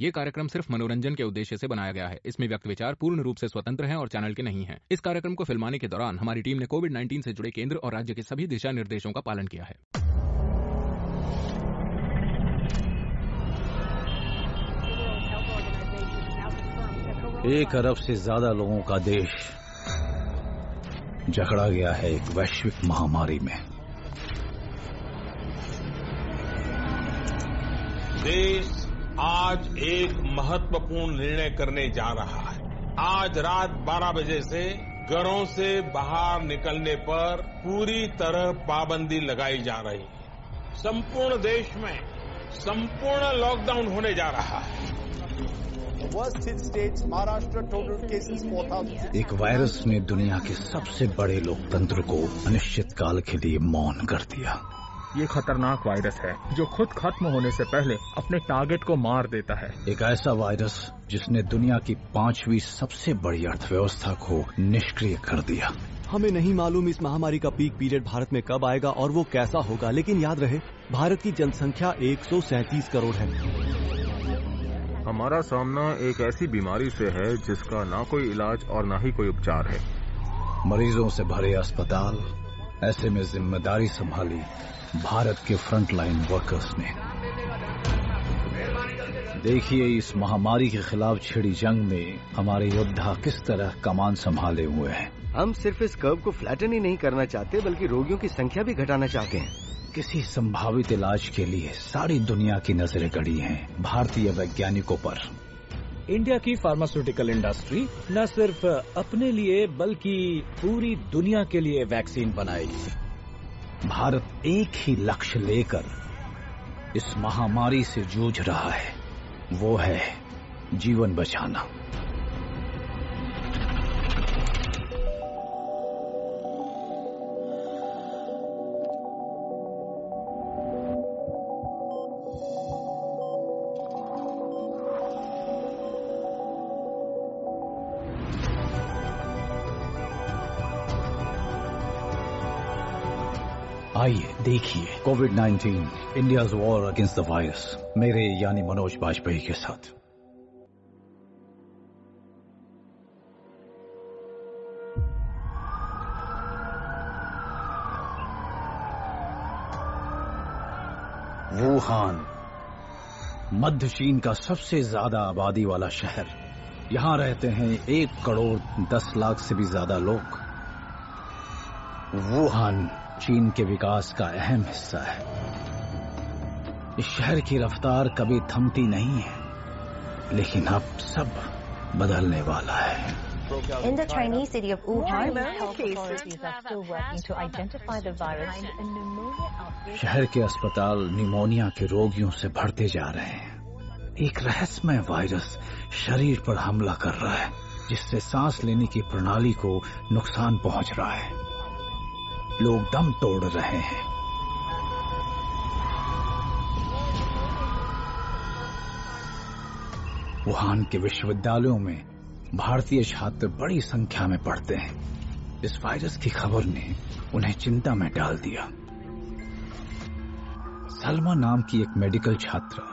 ये कार्यक्रम सिर्फ मनोरंजन के उद्देश्य से बनाया गया है। इसमें व्यक्त विचार पूर्ण रूप से स्वतंत्र हैं और चैनल के नहीं हैं। इस कार्यक्रम को फिल्माने के दौरान हमारी टीम ने कोविड-19 से जुड़े केंद्र और राज्य के सभी दिशा निर्देशों का पालन किया है। एक अरब से ज्यादा लोगों का देश जकड़ा गया है एक वैश्विक महामारी में। देश आज एक महत्वपूर्ण निर्णय करने जा रहा है। आज रात 12 बजे से घरों से बाहर निकलने पर पूरी तरह पाबंदी लगाई जा रही है। संपूर्ण देश में संपूर्ण लॉकडाउन होने जा रहा है। एक वायरस ने दुनिया के सबसे बड़े लोकतंत्र को अनिश्चित काल के लिए मौन कर दिया। ये खतरनाक वायरस है जो खुद खत्म होने से पहले अपने टारगेट को मार देता है। एक ऐसा वायरस जिसने दुनिया की 5वीं सबसे बड़ी अर्थव्यवस्था को निष्क्रिय कर दिया। हमें नहीं मालूम इस महामारी का पीक पीरियड भारत में कब आएगा और वो कैसा होगा, लेकिन याद रहे भारत की जनसंख्या 137 करोड़ है। हमारा सामना एक ऐसी बीमारी से है जिसका ना कोई इलाज और ना ही कोई उपचार है। मरीजों से भरे अस्पताल, ऐसे में जिम्मेदारी संभाली भारत के फ्रंटलाइन वर्कर्स ने। देखिए इस महामारी के खिलाफ छिड़ी जंग में हमारे योद्धा किस तरह कमान संभाले हुए हैं। हम सिर्फ इस कर्व को फ्लैटन ही नहीं करना चाहते बल्कि रोगियों की संख्या भी घटाना चाहते हैं। किसी संभावित इलाज के लिए सारी दुनिया की नजरें गड़ी हैं भारतीय वैज्ञानिकों पर। इंडिया की फार्मास्यूटिकल इंडस्ट्री न सिर्फ अपने लिए बल्कि पूरी दुनिया के लिए वैक्सीन बनाएगी। भारत एक ही लक्ष्य लेकर इस महामारी से जूझ रहा है, वो है जीवन बचाना। आइए देखिए कोविड-19 India's war against the virus, मेरे यानी मनोज बाजपेयी के साथ। वुहान, मध्य चीन का सबसे ज्यादा आबादी वाला शहर। यहां रहते हैं 1 करोड़ 10 लाख से भी ज्यादा लोग। वुहान चीन के विकास का अहम हिस्सा है। इस शहर की रफ्तार कभी थमती नहीं है, लेकिन अब सब बदलने वाला है। In the Chinese city of Wuhan, health authorities are still working to identify the virus. शहर के अस्पताल निमोनिया के रोगियों से भरते जा रहे हैं। एक रहस्यमय वायरस शरीर पर हमला कर रहा है, जिससे सांस लेने की प्रणाली को नुकसान पहुंच रहा है। लोग दम तोड़ रहे हैं। वुहान के विश्वविद्यालयों में भारतीय छात्र बड़ी संख्या में पढ़ते हैं। इस वायरस की खबर ने उन्हें चिंता में डाल दिया। सलमा नाम की एक मेडिकल छात्रा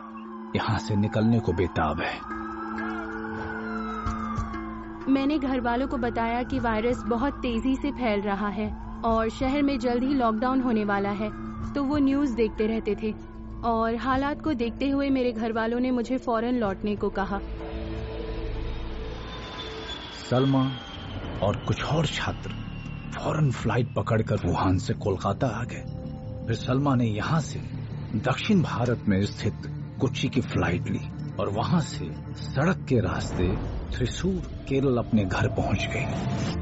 यहां से निकलने को बेताब है। मैंने घर वालों को बताया कि वायरस बहुत तेजी से फैल रहा है और शहर में जल्द ही लॉकडाउन होने वाला है, तो वो न्यूज़ देखते रहते थे और हालात को देखते हुए मेरे घर वालों ने मुझे फौरन लौटने को कहा। सलमा और कुछ और छात्र फौरन फ्लाइट पकड़कर वुहान से कोलकाता आ गए। फिर सलमा ने यहां से दक्षिण भारत में स्थित कोच्चि की फ्लाइट ली और वहां से सड़क के रास्ते त्रिशूर केरल अपने घर पहुंच गई।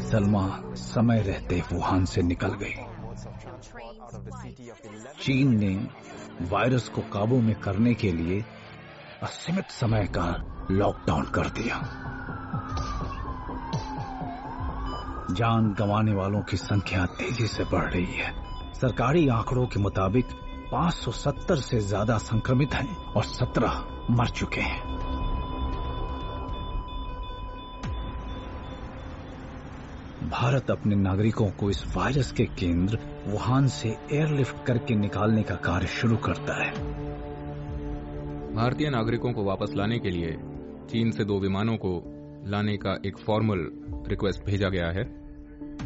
सलमा समय रहते वुहान से निकल गई। चीन ने वायरस को काबू में करने के लिए असीमित समय का लॉकडाउन कर दिया। जान गंवाने वालों की संख्या तेजी से बढ़ रही है। सरकारी आंकड़ों के मुताबिक 570 से ज्यादा संक्रमित हैं और 17 मर चुके हैं। भारत अपने नागरिकों को इस वायरस के केंद्र वुहान से एयरलिफ्ट करके निकालने का कार्य शुरू करता है। भारतीय नागरिकों को वापस लाने के लिए चीन से 2 विमानों को लाने का एक फॉर्मल रिक्वेस्ट भेजा गया है।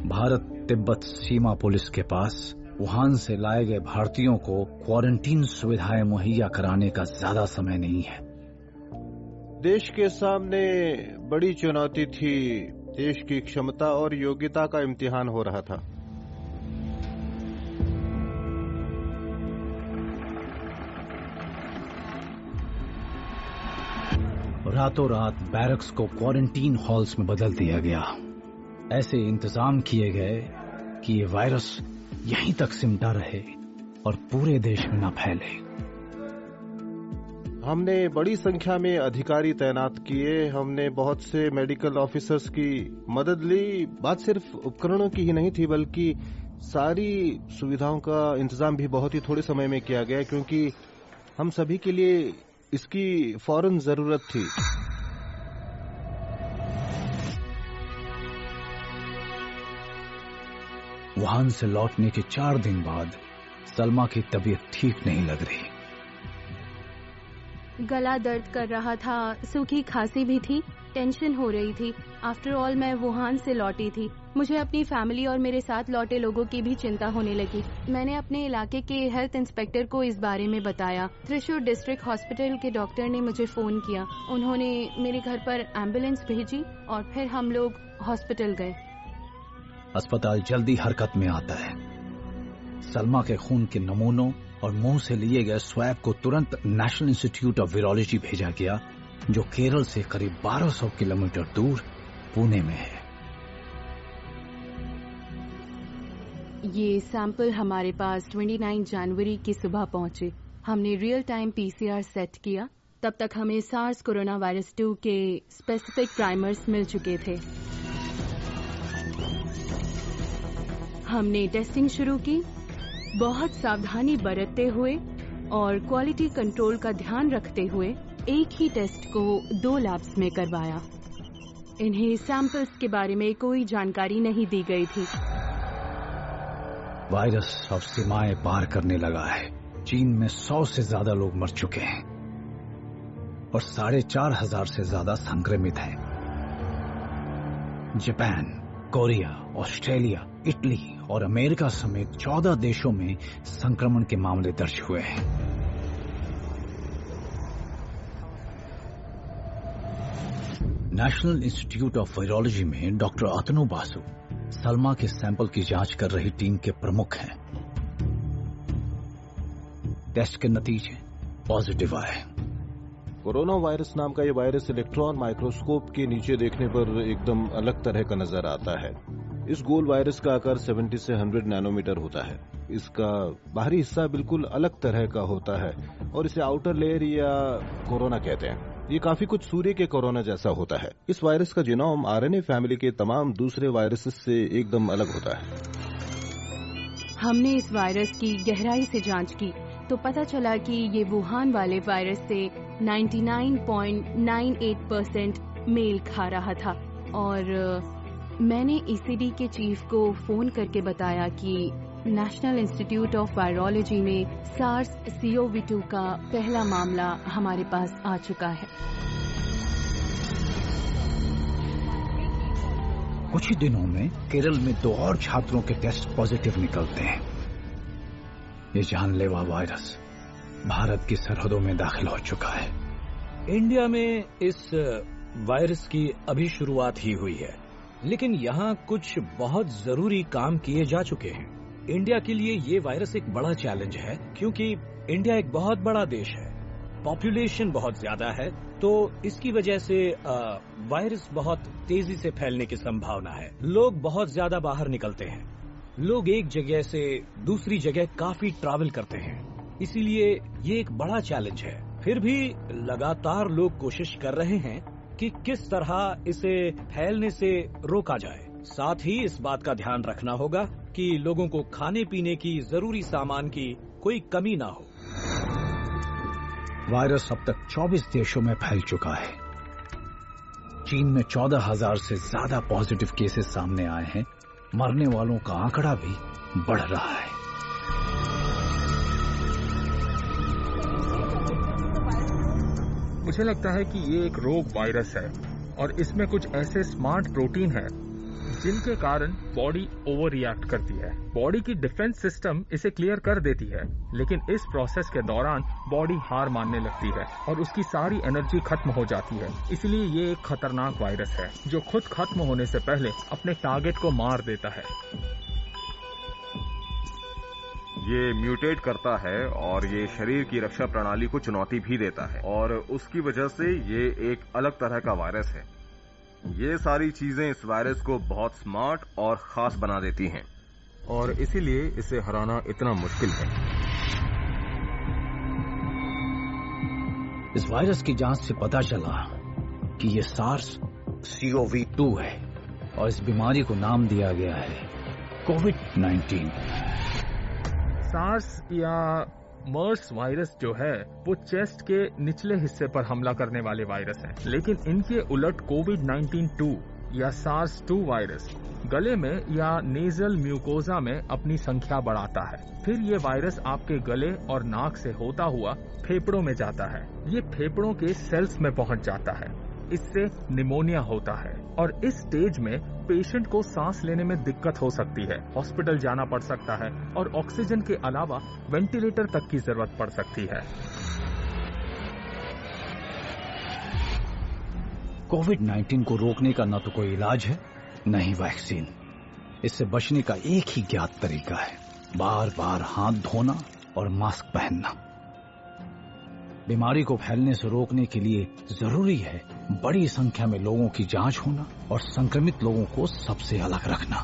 भारत तिब्बत सीमा पुलिस के पास वुहान से लाए गए भारतीयों को क्वारंटीन सुविधाएं मुहैया कराने का ज्यादा समय नहीं है। देश के सामने बड़ी चुनौती थी। देश की क्षमता और योग्यता का इम्तिहान हो रहा था। रातों रात बैरक्स को क्वारंटीन हॉल्स में बदल दिया गया। ऐसे इंतजाम किए गए कि ये वायरस यहीं तक सिमटा रहे और पूरे देश में न फैले। हमने बड़ी संख्या में अधिकारी तैनात किए। हमने बहुत से मेडिकल ऑफिसर्स की मदद ली। बात सिर्फ उपकरणों की ही नहीं थी, बल्कि सारी सुविधाओं का इंतजाम भी बहुत ही थोड़े समय में किया गया, क्योंकि हम सभी के लिए इसकी फौरन जरूरत थी। वुहान से लौटने के 4 दिन बाद सलमा की तबीयत ठीक नहीं लग रही। गला दर्द कर रहा था, सूखी खांसी भी थी, टेंशन हो रही थी। आफ्टर ऑल मैं वुहान से लौटी थी। मुझे अपनी फैमिली और मेरे साथ लौटे लोगों की भी चिंता होने लगी। मैंने अपने इलाके के हेल्थ इंस्पेक्टर को इस बारे में बताया। त्रिशूर डिस्ट्रिक्ट हॉस्पिटल के डॉक्टर ने मुझे फोन किया। उन्होंने मेरे घर पर एम्बुलेंस भेजी और फिर हम लोग हॉस्पिटल गए। अस्पताल जल्दी हरकत में आता है। सलमा के खून के नमूनों और मुंह से लिए गए स्वैब को तुरंत नेशनल इंस्टीट्यूट ऑफ वायरोलॉजी भेजा गया, जो केरल से करीब 1200 किलोमीटर दूर पुणे में है। ये सैंपल हमारे पास 29 जनवरी की सुबह पहुंचे। हमने रियल टाइम पीसीआर सेट किया। तब तक हमें सार्स कोरोना वायरस 2 के स्पेसिफिक प्राइमर्स मिल चुके थे। हमने टेस्टिंग शुरू की, बहुत सावधानी बरतते हुए और क्वालिटी कंट्रोल का ध्यान रखते हुए एक ही टेस्ट को 2 लैब्स में करवाया। इन्हें सैंपल्स के बारे में कोई जानकारी नहीं दी गई थी। वायरस अब सीमाएं पार करने लगा है। चीन में 100 से ज्यादा लोग मर चुके हैं और 4,500 से ज्यादा संक्रमित हैं। जापान, कोरिया, ऑस्ट्रेलिया, इटली और अमेरिका समेत 14 देशों में संक्रमण के मामले दर्ज हुए हैं। नेशनल इंस्टीट्यूट ऑफ वायरोलॉजी में डॉक्टर अतनु बासु सलमा के सैंपल की जांच कर रही टीम के प्रमुख हैं। टेस्ट के नतीजे पॉजिटिव आए। कोरोना वायरस नाम का ये वायरस इलेक्ट्रॉन माइक्रोस्कोप के नीचे देखने पर एकदम अलग तरह का नजर आता है। इस गोल वायरस का आकार 70 से 100 नैनोमीटर होता है। इसका बाहरी हिस्सा बिल्कुल अलग तरह का होता है और इसे आउटर लेयर या कोरोना कहते हैं। ये काफी कुछ सूर्य के कोरोना जैसा होता है। इस वायरस का जीनोम आरएनए फैमिली के तमाम दूसरे वायरसेस से एकदम अलग होता है। हमने इस वायरस की गहराई से जांच की तो पता चला कि ये वुहान वाले वायरस से 99.98% मेल खा रहा था। और मैंने ईसीडी के चीफ को फोन करके बताया कि नेशनल इंस्टीट्यूट ऑफ वायरोलॉजी में सार्स CoV-2 का पहला मामला हमारे पास आ चुका है। कुछ ही दिनों में केरल में 2 और छात्रों के टेस्ट पॉजिटिव निकलते हैं। ये जानलेवा वायरस भारत की सरहदों में दाखिल हो चुका है। इंडिया में इस वायरस की अभी शुरुआत ही हुई है, लेकिन यहाँ कुछ बहुत जरूरी काम किए जा चुके हैं। इंडिया के लिए ये वायरस एक बड़ा चैलेंज है, क्योंकि इंडिया एक बहुत बड़ा देश है, पॉपुलेशन बहुत ज्यादा है, तो इसकी वजह से वायरस बहुत तेजी से फैलने की संभावना है। लोग बहुत ज्यादा बाहर निकलते हैं, लोग एक जगह से दूसरी जगह काफी ट्रैवल करते हैं, इसीलिए ये एक बड़ा चैलेंज है। फिर भी लगातार लोग कोशिश कर रहे हैं कि किस तरह इसे फैलने से रोका जाए। साथ ही इस बात का ध्यान रखना होगा कि लोगों को खाने पीने की जरूरी सामान की कोई कमी ना हो। वायरस अब तक 24 देशों में फैल चुका है। चीन में 14,000 से ज्यादा पॉजिटिव केसेस सामने आए हैं। मरने वालों का आंकड़ा भी बढ़ रहा है। मुझे लगता है कि ये एक रोग वायरस है और इसमें कुछ ऐसे स्मार्ट प्रोटीन है जिनके कारण बॉडी ओवर रिएक्ट करती है। बॉडी की डिफेंस सिस्टम इसे क्लियर कर देती है, लेकिन इस प्रोसेस के दौरान बॉडी हार मानने लगती है और उसकी सारी एनर्जी खत्म हो जाती है। इसलिए ये एक खतरनाक वायरस है जो खुद खत्म होने से पहले अपने टारगेट को मार देता है। ये म्यूटेट करता है और ये शरीर की रक्षा प्रणाली को चुनौती भी देता है और उसकी वजह से ये एक अलग तरह का वायरस है। ये सारी चीजें इस वायरस को बहुत स्मार्ट और खास बना देती हैं और इसीलिए इसे हराना इतना मुश्किल है। इस वायरस की जांच से पता चला कि ये SARS-CoV-2 है और इस बीमारी को नाम दिया गया है कोविड-19। सार्स या मर्स वायरस जो है वो चेस्ट के निचले हिस्से पर हमला करने वाले वायरस हैं, लेकिन इनके उलट कोविड-19-2 या SARS-2 वायरस गले में या नेजल म्यूकोजा में अपनी संख्या बढ़ाता है। फिर ये वायरस आपके गले और नाक से होता हुआ फेफड़ों में जाता है। ये फेफड़ों के सेल्स में पहुंच जाता है। इससे निमोनिया होता है और इस स्टेज में पेशेंट को सांस लेने में दिक्कत हो सकती है, हॉस्पिटल जाना पड़ सकता है और ऑक्सीजन के अलावा वेंटिलेटर तक की जरूरत पड़ सकती है। कोविड-19 को रोकने का न तो कोई इलाज है, न ही वैक्सीन। इससे बचने का एक ही ज्ञात तरीका है, बार बार हाथ धोना और मास्क पहनना। बीमारी को फैलने से रोकने के लिए जरूरी है बड़ी संख्या में लोगों की जांच होना और संक्रमित लोगों को सबसे अलग रखना।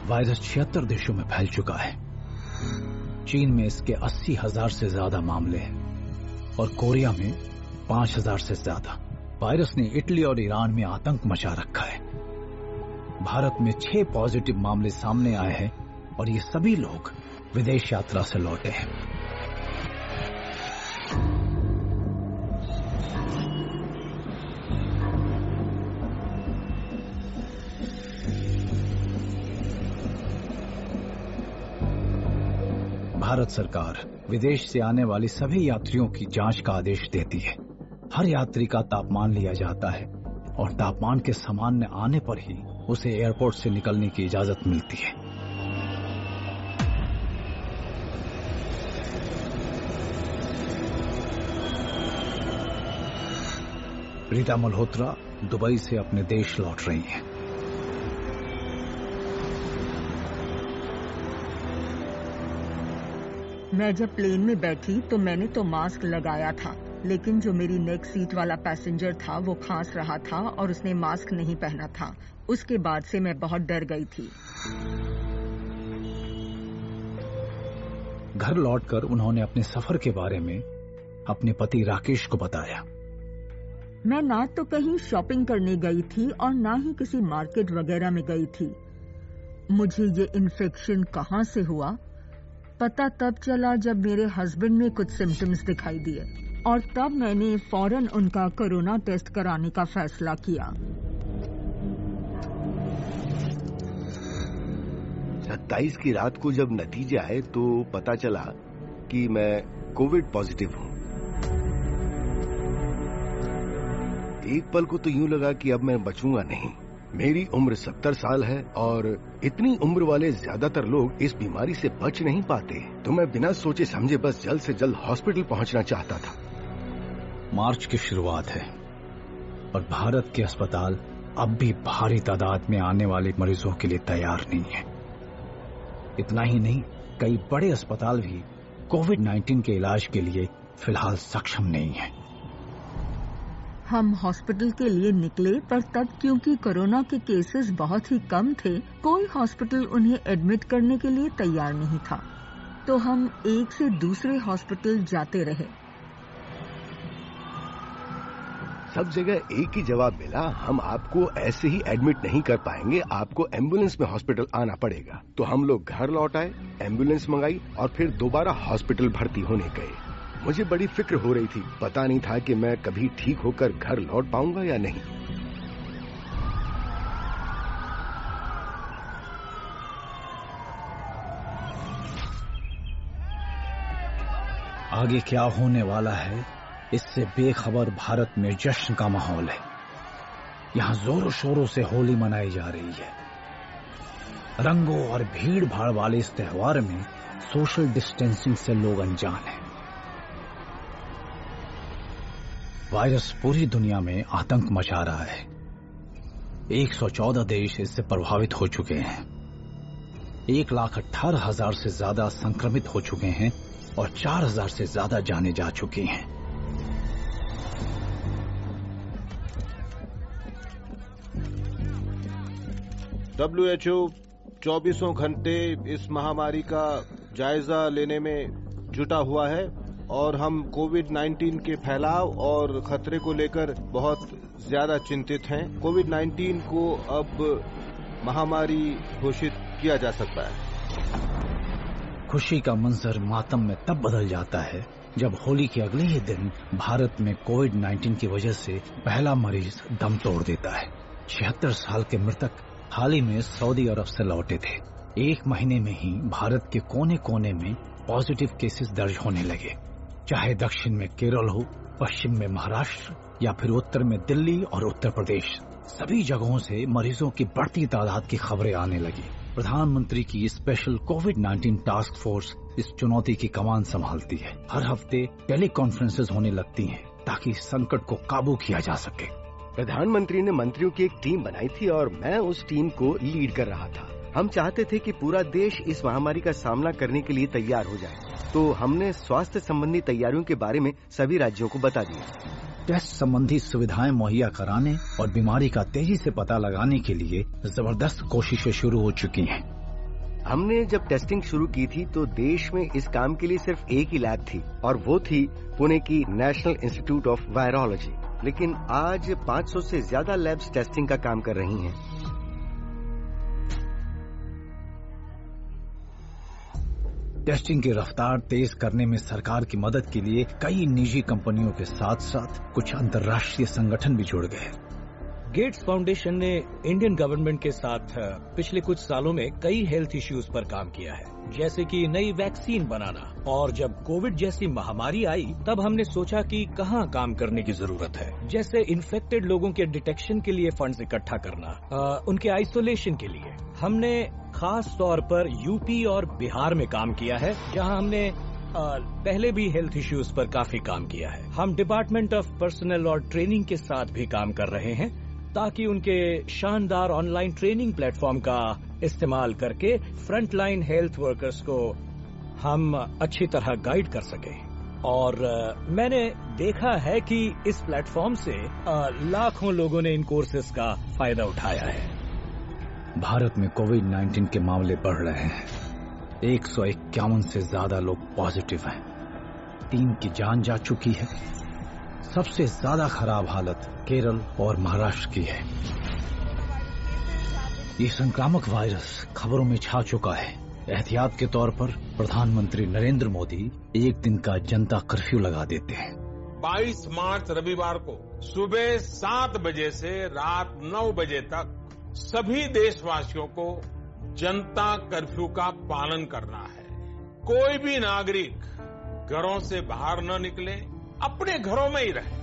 वायरस 76 देशों में फैल चुका है। चीन में इसके 80,000 से ज्यादा मामले हैं और कोरिया में 5,000 से ज्यादा। वायरस ने इटली और ईरान में आतंक मचा रखा है। भारत में 6 पॉजिटिव मामले सामने आए हैं और ये सभी लोग विदेश यात्रा से लौटे हैं। भारत सरकार विदेश से आने वाली सभी यात्रियों की जांच का आदेश देती है। हर यात्री का तापमान लिया जाता है और तापमान के सामान्य आने पर ही उसे एयरपोर्ट से निकलने की इजाजत मिलती है। रीता मल्होत्रा दुबई से अपने देश लौट रही हैं। मैं जब प्लेन में बैठी तो मैंने तो मास्क लगाया था, लेकिन जो मेरी नेक्स्ट सीट वाला पैसेंजर था वो खांस रहा था और उसने मास्क नहीं पहना था। उसके बाद से मैं बहुत डर गई थी। घर लौटकर उन्होंने अपने सफर के बारे में अपने पति राकेश को बताया। मैं ना तो कहीं शॉपिंग करने गई थी और ना ही किसी मार्केट वगैरह में गई थी। मुझे ये इन्फेक्शन कहाँ से हुआ पता तब चला जब मेरे हस्बैंड में कुछ सिम्टम्स दिखाई दिए और तब मैंने फौरन उनका कोरोना टेस्ट कराने का फैसला किया। 27 की रात को जब नतीजे आए तो पता चला कि मैं कोविड पॉजिटिव हूँ। एक पल को तो यूं लगा कि अब मैं बचूंगा नहीं। मेरी उम्र 70 साल है और इतनी उम्र वाले ज्यादातर लोग इस बीमारी से बच नहीं पाते, तो मैं बिना सोचे समझे बस जल्द से जल्द हॉस्पिटल पहुंचना चाहता था। मार्च की शुरुआत है और भारत के अस्पताल अब भी भारी तादाद में आने वाले मरीजों के लिए तैयार नहीं है। इतना ही नहीं, कई बड़े अस्पताल भी कोविड-19 के इलाज के लिए फिलहाल सक्षम नहीं है। हम हॉस्पिटल के लिए निकले, पर तब क्योंकि कोरोना के केसेस बहुत ही कम थे, कोई हॉस्पिटल उन्हें एडमिट करने के लिए तैयार नहीं था, तो हम एक से दूसरे हॉस्पिटल जाते रहे। सब जगह एक ही जवाब मिला, हम आपको ऐसे ही एडमिट नहीं कर पाएंगे, आपको एम्बुलेंस में हॉस्पिटल आना पड़ेगा। तो हम लोग घर लौट आए, एम्बुलेंस मंगाई और फिर दोबारा हॉस्पिटल भर्ती होने गए। मुझे बड़ी फिक्र हो रही थी। पता नहीं था कि मैं कभी ठीक होकर घर लौट पाऊंगा या नहीं। आगे क्या होने वाला है, इससे बेखबर भारत में जश्न का माहौल है। यहाँ जोरों शोरों से होली मनाई जा रही है। रंगों और भीड़ भाड़ वाले इस त्योहार में सोशल डिस्टेंसिंग से लोग अनजान हैं। वायरस पूरी दुनिया में आतंक मचा रहा है। 114 देश इससे प्रभावित हो चुके हैं। 1,18,000 से ज्यादा संक्रमित हो चुके हैं और 4,000 से ज्यादा जाने जा चुकी हैं। WHO 24 घंटे इस महामारी का जायजा लेने में जुटा हुआ है और हम कोविड-19 के फैलाव और खतरे को लेकर बहुत ज्यादा चिंतित हैं। कोविड-19 को अब महामारी घोषित किया जा सकता है। खुशी का मंजर मातम में तब बदल जाता है जब होली के अगले ही दिन भारत में कोविड-19 की वजह से पहला मरीज दम तोड़ देता है। 76 साल के मृतक हाल ही में सऊदी अरब से लौटे थे। एक महीने में ही भारत के कोने कोने में पॉजिटिव केसेस दर्ज होने लगे, चाहे दक्षिण में केरल हो, पश्चिम में महाराष्ट्र या फिर उत्तर में दिल्ली और उत्तर प्रदेश। सभी जगहों से मरीजों की बढ़ती तादाद की खबरें आने लगी। प्रधानमंत्री की स्पेशल कोविड-19 टास्क फोर्स इस चुनौती की कमान संभालती है। हर हफ्ते टेली कॉन्फ्रेंसेस होने लगती हैं ताकि संकट को काबू किया जा सके। प्रधानमंत्री ने मंत्रियों की एक टीम बनाई थी और मैं उस टीम को लीड कर रहा था। हम चाहते थे कि पूरा देश इस महामारी का सामना करने के लिए तैयार हो जाए, तो हमने स्वास्थ्य संबंधी तैयारियों के बारे में सभी राज्यों को बता दिया। टेस्ट संबंधी सुविधाएं मुहैया कराने और बीमारी का तेजी से पता लगाने के लिए जबरदस्त कोशिशें शुरू हो चुकी हैं। हमने जब टेस्टिंग शुरू की थी तो देश में इस काम के लिए सिर्फ एक ही लैब थी और वो थी पुणे की नेशनल इंस्टीट्यूट ऑफ वायरोलॉजी। लेकिन आज 500 से ज्यादा लैब्स टेस्टिंग का काम कर रही हैं। टेस्टिंग की रफ्तार तेज करने में सरकार की मदद के लिए कई निजी कंपनियों के साथ साथ कुछ अंतर्राष्ट्रीय संगठन भी जुड़ गए। गेट्स फाउंडेशन ने इंडियन गवर्नमेंट के साथ पिछले कुछ सालों में कई हेल्थ इश्यूज पर काम किया है, जैसे कि नई वैक्सीन बनाना। और जब कोविड जैसी महामारी आई तब हमने सोचा कि कहाँ काम करने की जरूरत है, जैसे इन्फेक्टेड लोगों के डिटेक्शन के लिए फंड्स इकट्ठा करना, उनके आइसोलेशन के लिए। हमने खास तौर पर यूपी और बिहार में काम किया है, जहाँ हमने पहले भी हेल्थ इश्यूज पर काफी काम किया है। हम डिपार्टमेंट ऑफ पर्सनल और ट्रेनिंग के साथ भी काम कर रहे हैं ताकि उनके शानदार ऑनलाइन ट्रेनिंग प्लेटफॉर्म का इस्तेमाल करके फ्रंटलाइन हेल्थ वर्कर्स को हम अच्छी तरह गाइड कर सकें। और मैंने देखा है कि इस प्लेटफॉर्म से लाखों लोगों ने इन कोर्सेज का फायदा उठाया है। भारत में कोविड-19 के मामले बढ़ रहे हैं। 151 से ज्यादा लोग पॉजिटिव हैं। 3 की जान जा चुकी है। सबसे ज्यादा खराब हालत केरल और महाराष्ट्र की है। ये संक्रामक वायरस खबरों में छा चुका है। एहतियात के तौर पर प्रधानमंत्री नरेंद्र मोदी एक दिन का जनता कर्फ्यू लगा देते हैं। 22 मार्च रविवार को सुबह 7 बजे से रात 9 बजे तक सभी देशवासियों को जनता कर्फ्यू का पालन करना है। कोई भी नागरिक घरों से बाहर न निकले, अपने घरों में ही रहे।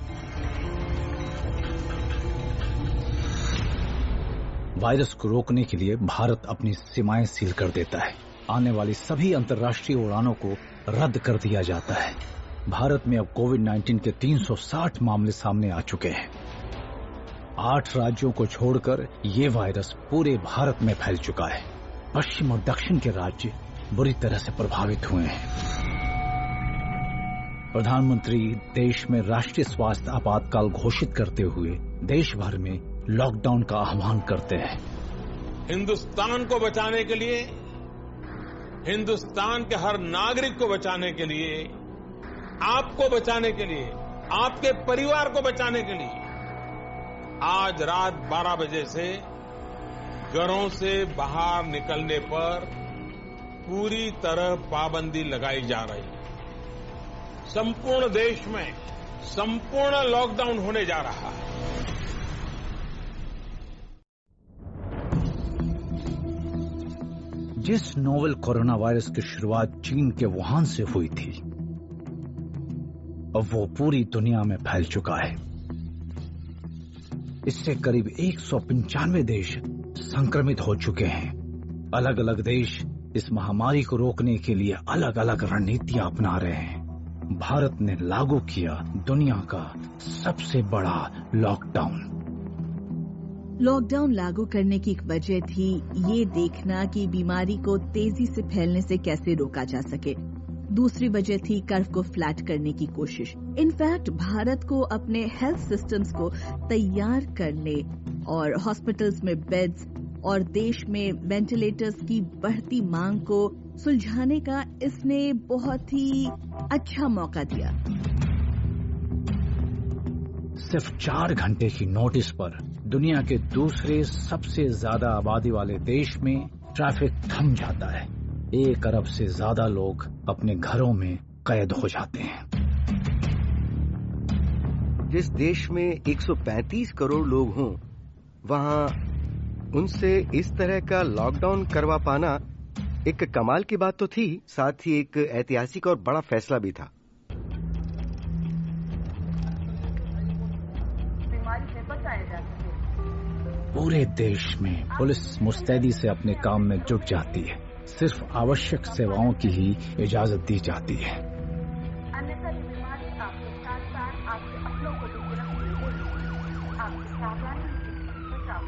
वायरस को रोकने के लिए भारत अपनी सीमाएं सील कर देता है। आने वाली सभी अंतर्राष्ट्रीय उड़ानों को रद्द कर दिया जाता है। भारत में अब कोविड-19 के 360 मामले सामने आ चुके हैं। 8 राज्यों को छोड़कर ये वायरस पूरे भारत में फैल चुका है। पश्चिम और दक्षिण के राज्य बुरी तरह से प्रभावित हुए हैं। प्रधानमंत्री देश में राष्ट्रीय स्वास्थ्य आपातकाल घोषित करते हुए देश भर में लॉकडाउन का आह्वान करते हैं। हिंदुस्तान को बचाने के लिए, हिंदुस्तान के हर नागरिक को बचाने के लिए, आपको बचाने के लिए, आपके परिवार को बचाने के लिए आज रात 12 बजे से घरों से बाहर निकलने पर पूरी तरह पाबंदी लगाई जा रही है। संपूर्ण देश में संपूर्ण लॉकडाउन होने जा रहा है। जिस नोवेल कोरोना वायरस की शुरुआत चीन के वुहान से हुई थी, अब वो पूरी दुनिया में फैल चुका है। इससे करीब 195 देश संक्रमित हो चुके हैं। अलग अलग देश इस महामारी को रोकने के लिए अलग अलग रणनीतियां अपना रहे हैं। भारत ने लागू किया दुनिया का सबसे बड़ा लॉकडाउन। लॉकडाउन लागू करने की एक वजह थी ये देखना कि बीमारी को तेजी से फैलने से कैसे रोका जा सके। दूसरी वजह थी कर्व को फ्लैट करने की कोशिश। इनफैक्ट भारत को अपने हेल्थ सिस्टम्स को तैयार करने और हॉस्पिटल्स में बेड्स और देश में वेंटिलेटर्स की बढ़ती मांग को सुलझाने का इसने बहुत ही अच्छा मौका दिया। सिर्फ 4 घंटे की नोटिस पर दुनिया के दूसरे सबसे ज्यादा आबादी वाले देश में ट्रैफिक थम जाता है। 1 अरब से ज्यादा लोग अपने घरों में कैद हो जाते हैं। जिस देश में 135 करोड़ लोग हों, वहां उनसे इस तरह का लॉकडाउन करवा पाना एक कमाल की बात तो थी, साथ ही एक ऐतिहासिक और बड़ा फैसला भी था। पूरे देश में पुलिस मुस्तैदी से अपने काम में जुट जाती है। सिर्फ आवश्यक सेवाओं की ही इजाजत दी जाती है। अन्यथा ये बीमारी आपके साथ साथ आपके अपनों को भी गिरफ्त आपकी सावधानी बचाओ।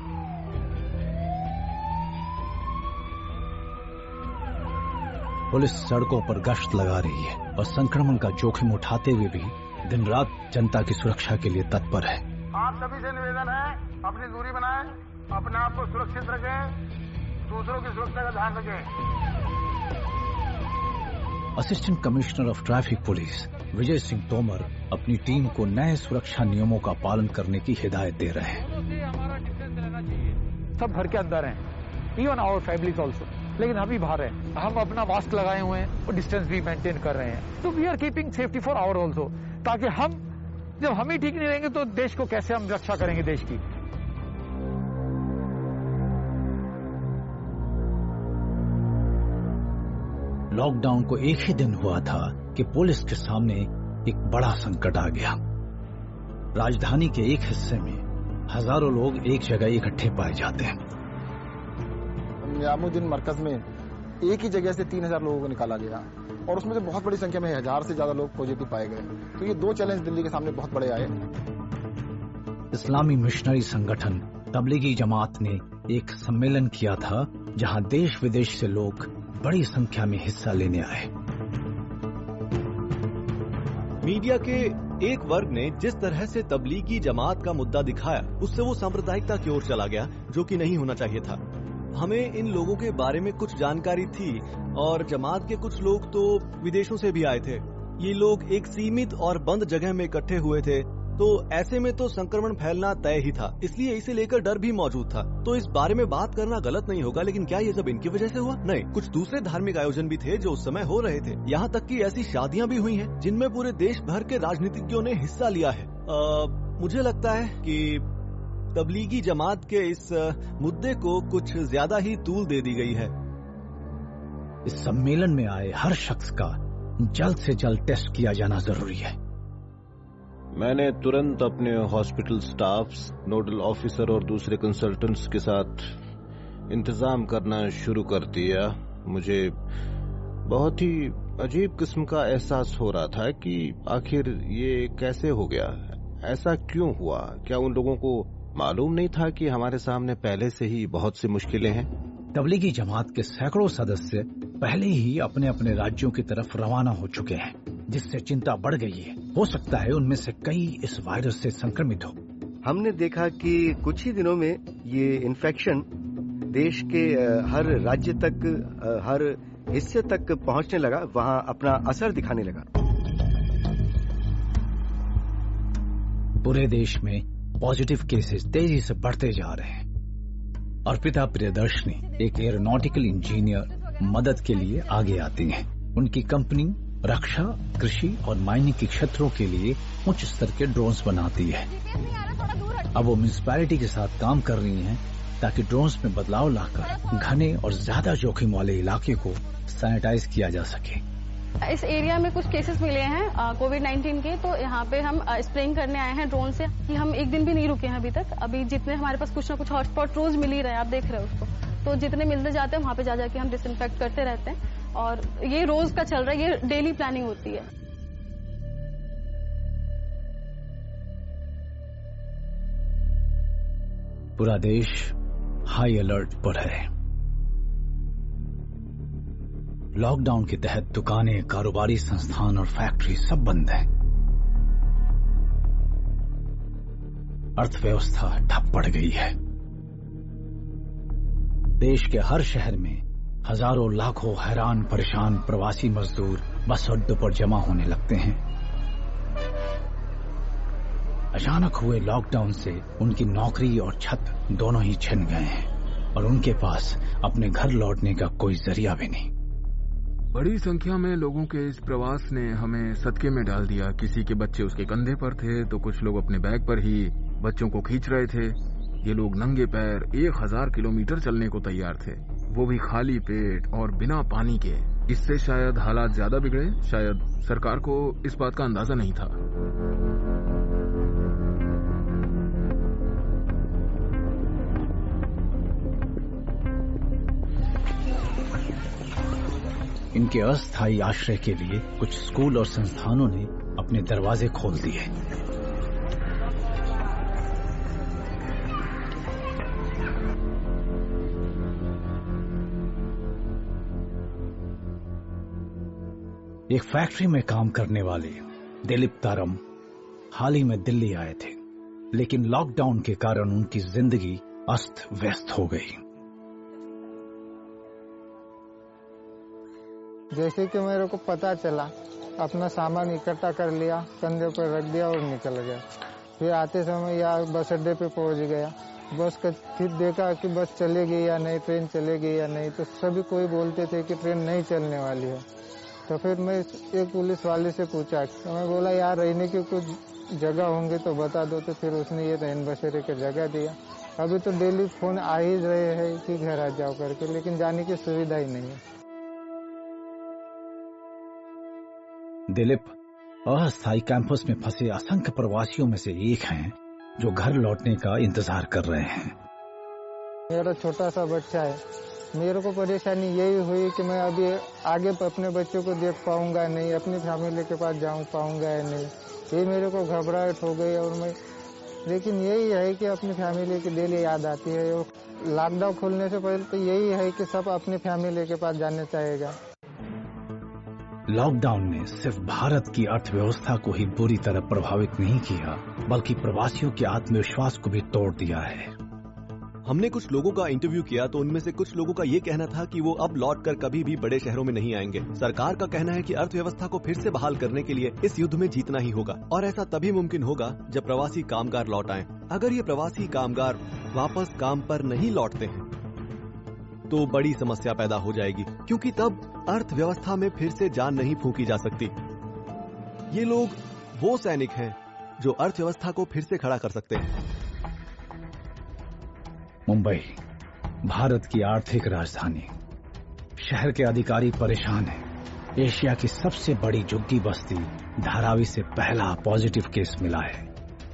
पुलिस सड़कों पर गश्त लगा रही है और संक्रमण का जोखिम उठाते हुए भी दिन रात जनता की सुरक्षा के लिए तत्पर है। आप सभी से निवेदन है, अपनी दूरी बनाएं, अपने आप को सुरक्षित रखें, दूसरों की सुरक्षा का ध्यान रखें। Assistant commissioner of traffic police Vijay Singh Tomar अपनी टीम को नए सुरक्षा नियमों का पालन करने की हिदायत दे रहे हैं। सब घर के अंदर हैं, इवन आवर फैमिलीज ऑल्सो, लेकिन हम भी बाहर हैं। हम अपना मास्क लगाए हुए हैं और डिस्टेंस भी मेंटेन कर रहे हैं। तो we are keeping safety for our also, ताकि हम जब हम ही ठीक नहीं रहेंगे तो देश को कैसे हम रक्षा करेंगे देश की। लॉकडाउन को एक ही दिन हुआ था कि पुलिस के सामने एक बड़ा संकट आ गया। राजधानी के एक हिस्से में हजारों लोग एक जगह इकट्ठे पाए जाते हैं। निजामुद्दीन मरकज में एक ही जगह से 3000 लोगों को निकाला गया और उसमें से बहुत बड़ी संख्या में 1000 से ज्यादा लोग पॉजिटिव पाए गए। तो ये 2 चैलेंज दिल्ली के सामने बहुत बड़े आए। इस्लामी मिशनरी संगठन तबलीगी जमात ने एक सम्मेलन किया था जहां देश विदेश से लोग बड़ी संख्या में हिस्सा लेने आए। मीडिया के एक वर्ग ने जिस तरह से तबलीगी जमात का मुद्दा दिखाया, उससे वो सांप्रदायिकता की ओर चला गया, जो कि नहीं होना चाहिए था। हमें इन लोगों के बारे में कुछ जानकारी थी और जमात के कुछ लोग तो विदेशों से भी आए थे। ये लोग एक सीमित और बंद जगह में इकट्ठे हुए थे, तो ऐसे में तो संक्रमण फैलना तय ही था, इसलिए इसे लेकर डर भी मौजूद था। तो इस बारे में बात करना गलत नहीं होगा, लेकिन क्या ये सब इनकी वजह से हुआ? नहीं, कुछ दूसरे धार्मिक आयोजन भी थे जो उस समय हो रहे थे। यहाँ तक कि ऐसी शादियाँ भी हुई हैं जिनमें पूरे देश भर के राजनीतिज्ञों ने हिस्सा लिया है। मुझे लगता है कि तबलीगी जमात के इस मुद्दे को कुछ ज्यादा ही तूल दे दी गई है। इस सम्मेलन में आए हर शख्स का जल्द से जल्द टेस्ट किया जाना जरूरी है। मैंने तुरंत अपने हॉस्पिटल स्टाफ्स, नोडल ऑफिसर और दूसरे कंसल्टेंट्स के साथ इंतजाम करना शुरू कर दिया। मुझे बहुत ही अजीब किस्म का एहसास हो रहा था कि आखिर ये कैसे हो गया, ऐसा क्यों हुआ? क्या उन लोगों को मालूम नहीं था कि हमारे सामने पहले से ही बहुत सी मुश्किलें हैं? तबलीगी जमात के सैकड़ों सदस्य पहले ही अपने अपने राज्यों की तरफ रवाना हो चुके हैं, जिससे चिंता बढ़ गई है। हो सकता है उनमें से कई इस वायरस से संक्रमित हो। हमने देखा कि कुछ ही दिनों में ये इन्फेक्शन देश के हर राज्य तक, हर हिस्से तक पहुंचने लगा, वहां अपना असर दिखाने लगा। पूरे देश में पॉजिटिव केसेस तेजी से बढ़ते जा रहे हैं। अर्पिता प्रियदर्शनी, एक एरोनॉटिकल इंजीनियर, मदद के लिए आगे आती हैं। उनकी कंपनी रक्षा, कृषि और माइनिंग के क्षेत्रों के लिए उच्च स्तर के ड्रोन्स बनाती है। अब वो म्युनिसिपैलिटी के साथ काम कर रही हैं ताकि ड्रोन्स में बदलाव लाकर घने और ज्यादा जोखिम वाले इलाके को सैनिटाइज किया जा सके। इस एरिया में कुछ केसेस मिले हैं कोविड-19 के, तो यहाँ पे हम स्प्रेइंग करने आए हैं ड्रोन से। कि हम एक दिन भी नहीं रुके हैं अभी तक। अभी जितने हमारे पास कुछ ना कुछ हॉटस्पॉट रोज मिल ही रहे हैं, आप देख रहे हो उसको, तो जितने मिलते जाते हैं वहाँ पे जा जाके हम डिसइंफेक्ट करते रहते हैं और ये रोज का चल रहा है, ये डेली प्लानिंग होती है। पूरा देश हाई अलर्ट पर है। लॉकडाउन के तहत दुकानें, कारोबारी संस्थान और फैक्ट्री सब बंद हैं। अर्थव्यवस्था ठप पड़ गई है। देश के हर शहर में हजारों लाखों हैरान परेशान प्रवासी मजदूर बस अड्डों पर जमा होने लगते हैं। अचानक हुए लॉकडाउन से उनकी नौकरी और छत दोनों ही छिन गए हैं और उनके पास अपने घर लौटने का कोई जरिया भी नहीं। बड़ी संख्या में लोगों के इस प्रवास ने हमें सदके में डाल दिया। किसी के बच्चे उसके कंधे पर थे तो कुछ लोग अपने बैग पर ही बच्चों को खींच रहे थे। ये लोग नंगे पैर 1000 किलोमीटर चलने को तैयार थे, वो भी खाली पेट और बिना पानी के। इससे शायद हालात ज्यादा बिगड़े, शायद सरकार को इस बात का अंदाजा नहीं था। इनके अस्थायी आश्रय के लिए कुछ स्कूल और संस्थानों ने अपने दरवाजे खोल दिए। एक फैक्ट्री में काम करने वाले दिलीप तारम हाल ही में दिल्ली आए थे, लेकिन लॉकडाउन के कारण उनकी जिंदगी अस्त व्यस्त हो गई। जैसे कि मेरे को पता चला, अपना सामान इकट्ठा कर लिया, कंधे पर रख दिया और निकल गया। फिर आते समय यार बस अड्डे पे पहुंच गया। बस का फिर देखा कि बस चलेगी या नहीं, ट्रेन चलेगी या नहीं, तो सभी कोई बोलते थे कि ट्रेन नहीं चलने वाली है। तो फिर मैं एक पुलिस वाले से पूछा, तो मैं बोला यार रहने की कुछ जगह होंगे तो बता दो। तो फिर उसने ये रैन बसेरे की जगह दिया। अभी तो डेली फोन आ ही रहे हैं कि घर आ जाओ करके, लेकिन जाने की सुविधा ही नहीं है। दिलीप अस्थायी कैंपस में फंसे असंख्य प्रवासियों में से एक हैं जो घर लौटने का इंतजार कर रहे हैं। मेरा छोटा सा बच्चा है। मेरे को परेशानी यही हुई कि मैं अभी आगे अपने बच्चों को देख पाऊंगा नहीं, अपनी फैमिली के पास जाऊं पाऊंगा या नहीं, ये मेरे को घबराहट हो गई। और मैं लेकिन यही है कि अपनी फैमिली की डेली याद आती है। और लॉकडाउन खुलने से पहले तो यही है कि सब अपनी फैमिली के पास जाना चाहेगा। लॉकडाउन ने सिर्फ भारत की अर्थव्यवस्था को ही बुरी तरह प्रभावित नहीं किया, बल्कि प्रवासियों के आत्मविश्वास को भी तोड़ दिया है। हमने कुछ लोगों का इंटरव्यू किया तो उनमें से कुछ लोगों का ये कहना था कि वो अब लौटकर कभी भी बड़े शहरों में नहीं आएंगे। सरकार का कहना है कि अर्थव्यवस्था को फिर से बहाल करने के लिए इस युद्ध में जीतना ही होगा, और ऐसा तभी मुमकिन होगा जब प्रवासी कामगार लौट आएं। अगर ये प्रवासी कामगार वापस काम पर नहीं लौटते हैं तो बड़ी समस्या पैदा हो जाएगी, क्योंकि तब अर्थव्यवस्था में फिर से जान नहीं फूंकी जा सकती। ये लोग वो सैनिक हैं जो अर्थव्यवस्था को फिर से खड़ा कर सकते हैं। मुंबई, भारत की आर्थिक राजधानी। शहर के अधिकारी परेशान हैं। एशिया की सबसे बड़ी झुग्गी बस्ती धारावी से पहला पॉजिटिव केस मिला है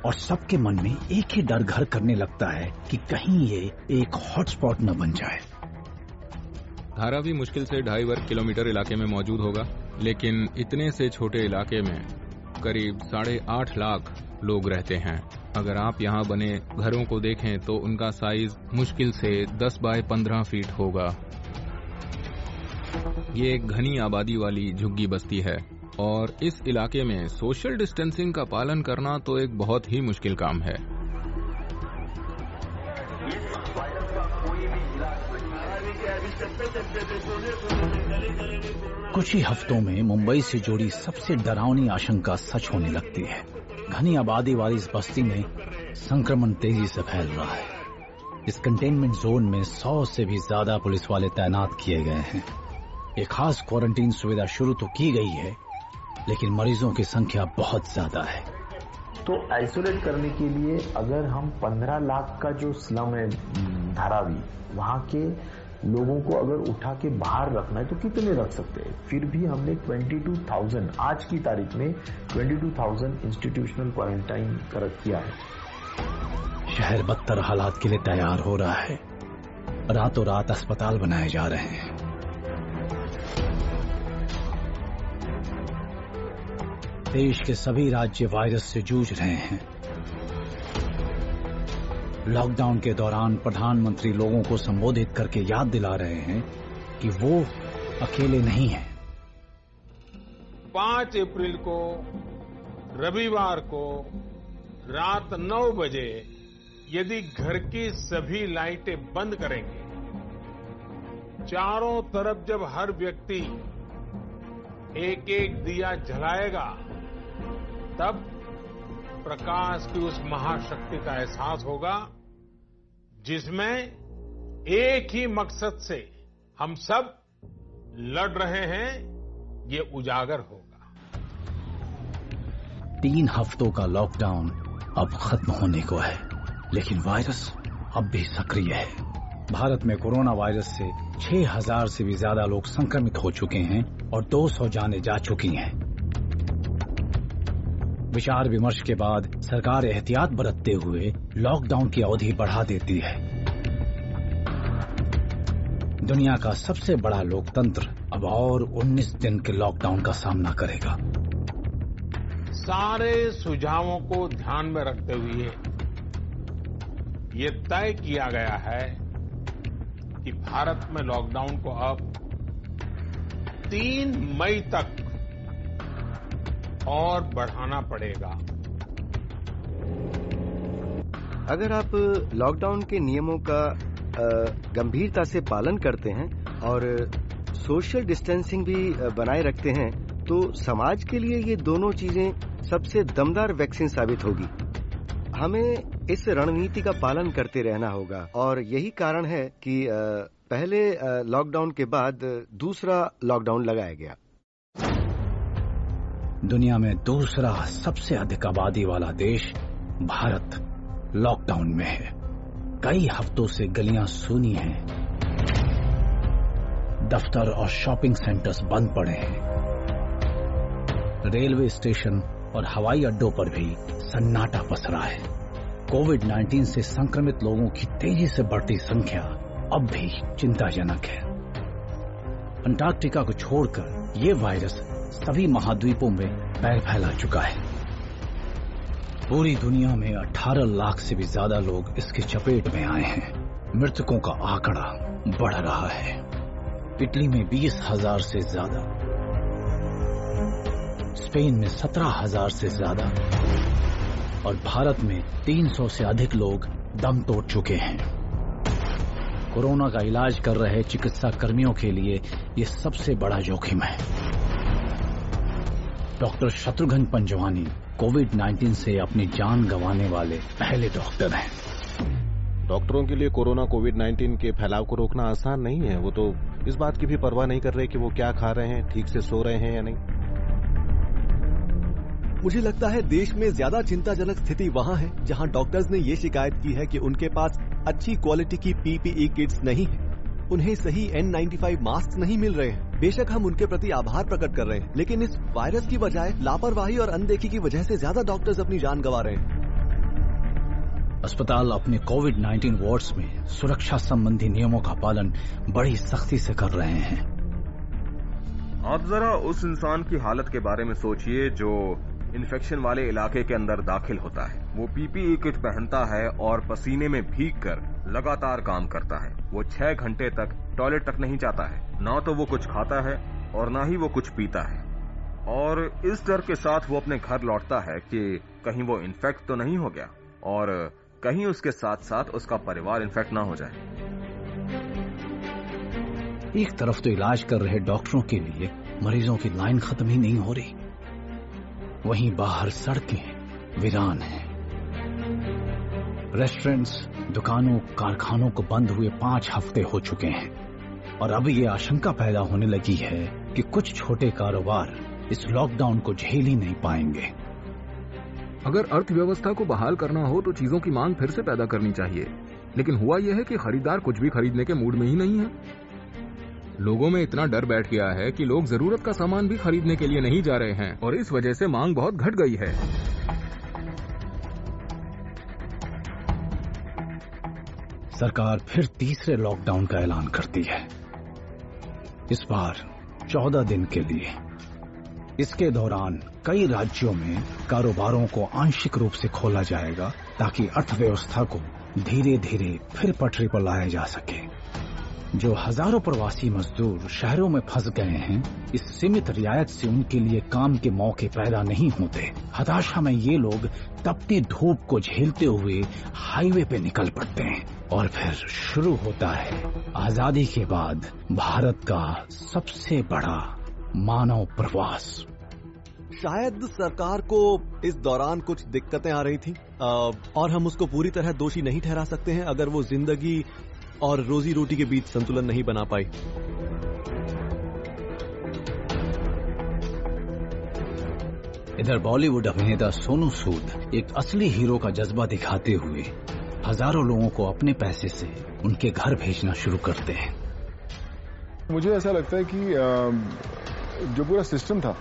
और सबके मन में एक ही डर घर करने लगता है कि कहीं ये एक हॉटस्पॉट न बन जाए। धारावी मुश्किल से 2.5 वर्ग किलोमीटर इलाके में मौजूद होगा, लेकिन इतने से छोटे इलाके में करीब 8.5 लाख लोग रहते हैं। अगर आप यहाँ बने घरों को देखें तो उनका साइज मुश्किल से 10 बाय 15 फीट होगा। ये एक घनी आबादी वाली झुग्गी बस्ती है और इस इलाके में सोशल डिस्टेंसिंग का पालन करना तो एक बहुत ही मुश्किल काम है। कुछ ही हफ्तों में मुंबई से जुड़ी सबसे डरावनी आशंका सच होने लगती है। घनी आबादी वाली इस बस्ती में संक्रमण तेजी से फैल रहा है। इस कंटेनमेंट जोन में 100 से भी ज्यादा पुलिस वाले तैनात किए गए हैं। एक खास क्वारंटीन सुविधा शुरू तो की गई है, लेकिन मरीजों की संख्या बहुत ज्यादा है। तो आइसोलेट करने के लिए अगर हम 15 लाख का जो स्लम है धारावी, वहां के लोगों को अगर उठा के बाहर रखना है तो कितने रख सकते हैं? फिर भी हमने 22,000 आज की तारीख में 22,000 इंस्टीट्यूशनल क्वारंटाइन किया है। शहर बदतर हालात के लिए तैयार हो रहा है। रातों रात अस्पताल बनाए जा रहे हैं। देश के सभी राज्य वायरस से जूझ रहे हैं। लॉकडाउन के दौरान प्रधानमंत्री लोगों को संबोधित करके याद दिला रहे हैं कि वो अकेले नहीं हैं। 5 अप्रैल को रविवार को रात 9 बजे यदि घर की सभी लाइटें बंद करेंगे, चारों तरफ जब हर व्यक्ति एक एक दिया जलाएगा, तब प्रकाश की उस महाशक्ति का एहसास होगा जिसमें एक ही मकसद से हम सब लड़ रहे हैं, ये उजागर होगा। 3 हफ्तों का लॉकडाउन अब खत्म होने को है, लेकिन वायरस अब भी सक्रिय है। भारत में कोरोना वायरस से 6,000 से भी ज्यादा लोग संक्रमित हो चुके हैं और 200 जानें जा चुकी हैं। विचार विमर्श के बाद सरकार एहतियात बरतते हुए लॉकडाउन की अवधि बढ़ा देती है। दुनिया का सबसे बड़ा लोकतंत्र अब और 19 दिन के लॉकडाउन का सामना करेगा। सारे सुझावों को ध्यान में रखते हुए ये तय किया गया है कि भारत में लॉकडाउन को अब 3 मई तक और बढ़ाना पड़ेगा। अगर आप लॉकडाउन के नियमों का गंभीरता से पालन करते हैं और सोशल डिस्टेंसिंग भी बनाए रखते हैं, तो समाज के लिए ये दोनों चीजें सबसे दमदार वैक्सीन साबित होगी। हमें इस रणनीति का पालन करते रहना होगा और यही कारण है कि पहले लॉकडाउन के बाद दूसरा लॉकडाउन लगाया गया। दुनिया में दूसरा सबसे अधिक आबादी वाला देश भारत लॉकडाउन में है। कई हफ्तों से गलियां सूनी हैं, दफ्तर और शॉपिंग सेंटर्स बंद पड़े हैं। रेलवे स्टेशन और हवाई अड्डों पर भी सन्नाटा पसरा है। कोविड-19 से संक्रमित लोगों की तेजी से बढ़ती संख्या अब भी चिंताजनक है। अंटार्कटिका को छोड़कर ये वायरस सभी महाद्वीपों में पैर फैला चुका है। पूरी दुनिया में 18 लाख से भी ज्यादा लोग इसकी चपेट में आए हैं। मृतकों का आंकड़ा बढ़ रहा है। इटली में 20,000 से ज्यादा, स्पेन में 17,000 से ज्यादा और भारत में 300 से अधिक लोग दम तोड़ चुके हैं। कोरोना का इलाज कर रहे चिकित्सा कर्मियों के लिए ये सबसे बड़ा जोखिम है। डॉक्टर शत्रुघ्न पंजवानी कोविड-19 से अपनी जान गंवाने वाले पहले डॉक्टर हैं। डॉक्टरों के लिए कोरोना कोविड-19 के फैलाव को रोकना आसान नहीं है। वो तो इस बात की भी परवाह नहीं कर रहे कि वो क्या खा रहे हैं, ठीक से सो रहे हैं या नहीं। मुझे लगता है देश में ज्यादा चिंताजनक स्थिति वहां है जहां डॉक्टर्स ने ये शिकायत की है कि उनके पास अच्छी क्वालिटी की पीपीई किट्स नहीं है, उन्हें सही N95 मास्क नहीं मिल रहे हैं। बेशक हम उनके प्रति आभार प्रकट कर रहे हैं, लेकिन इस वायरस की बजाय लापरवाही और अनदेखी की वजह से ज्यादा डॉक्टर्स अपनी जान गंवा रहे हैं। अस्पताल अपने कोविड-19 वार्ड्स में सुरक्षा संबंधी नियमों का पालन बड़ी सख्ती से कर रहे हैं। आप जरा उस इंसान की हालत के बारे में सोचिए जो इन्फेक्शन वाले इलाके के अंदर दाखिल होता है। वो पीपीई किट पहनता है और पसीने में भीगकर लगातार काम करता है। वो 6 घंटे तक टॉयलेट तक नहीं जाता है। ना तो वो कुछ खाता है और ना ही वो कुछ पीता है, और इस डर के साथ वो अपने घर लौटता है कि कहीं वो इन्फेक्ट तो नहीं हो गया और कहीं उसके साथ साथ उसका परिवार इन्फेक्ट ना हो जाए। एक तरफ तो इलाज कर रहे डॉक्टरों के लिए मरीजों की लाइन खत्म ही नहीं हो रही, वहीं बाहर सड़कें वीरान हैं। रेस्टोरेंट्स, दुकानों, कारखानों को बंद हुए 5 हफ्ते हो चुके हैं और अब ये आशंका पैदा होने लगी है कि कुछ छोटे कारोबार इस लॉकडाउन को झेल ही नहीं पाएंगे। अगर अर्थव्यवस्था को बहाल करना हो तो चीजों की मांग फिर से पैदा करनी चाहिए, लेकिन हुआ यह है कि खरीदार कुछ भी खरीदने के मूड में ही नहीं है। लोगों में इतना डर बैठ गया है कि लोग जरूरत का सामान भी खरीदने के लिए नहीं जा रहे हैं और इस वजह से मांग बहुत घट गई है। सरकार फिर तीसरे लॉकडाउन का ऐलान करती है, इस बार 14 दिन के लिए। इसके दौरान कई राज्यों में कारोबारों को आंशिक रूप से खोला जाएगा ताकि अर्थव्यवस्था को धीरे धीरे फिर पटरी पर लाया जा सके। जो हजारों प्रवासी मजदूर शहरों में फंस गए हैं, इस सीमित रियायत से उनके लिए काम के मौके पैदा नहीं होते। हताशा में ये लोग तपती धूप को झेलते हुए हाईवे पे निकल पड़ते हैं और फिर शुरू होता है आजादी के बाद भारत का सबसे बड़ा मानव प्रवास। शायद सरकार को इस दौरान कुछ दिक्कतें आ रही थी और हम उसको पूरी तरह दोषी नहीं ठहरा सकते हैं अगर वो जिंदगी और रोजी रोटी के बीच संतुलन नहीं बना पाई। इधर बॉलीवुड अभिनेता सोनू सूद एक असली हीरो का जज्बा दिखाते हुए हजारों लोगों को अपने पैसे से उनके घर भेजना शुरू करते हैं। मुझे ऐसा लगता है कि जो पूरा सिस्टम था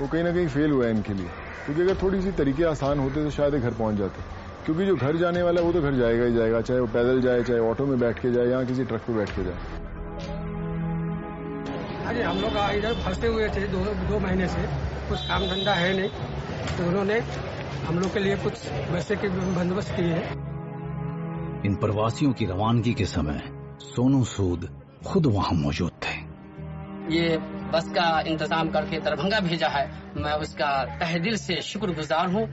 वो कहीं ना कहीं फेल हुआ है इनके लिए, क्योंकि अगर थोड़ी सी तरीके आसान होते तो शायद घर पहुंच जाते, क्योंकि जो घर जाने वाला है वो तो घर जाएगा ही जाएगा, चाहे वो पैदल जाए, चाहे ऑटो में बैठ के जाए या किसी ट्रक पे बैठ के जाए। अरे हम लोग इधर फंसे हुए थे दो महीने से, कुछ काम धंधा है नहीं, तो उन्होंने हम लोग के लिए कुछ वैसे के बंदोबस्त किए हैं। इन प्रवासियों की रवानगी के समय सोनू सूद खुद वहां मौजूद थे। ये बस का इंतजाम करके दरभंगा भेजा है, मैं उसका तहे दिल से शुक्रगुजार हूँ।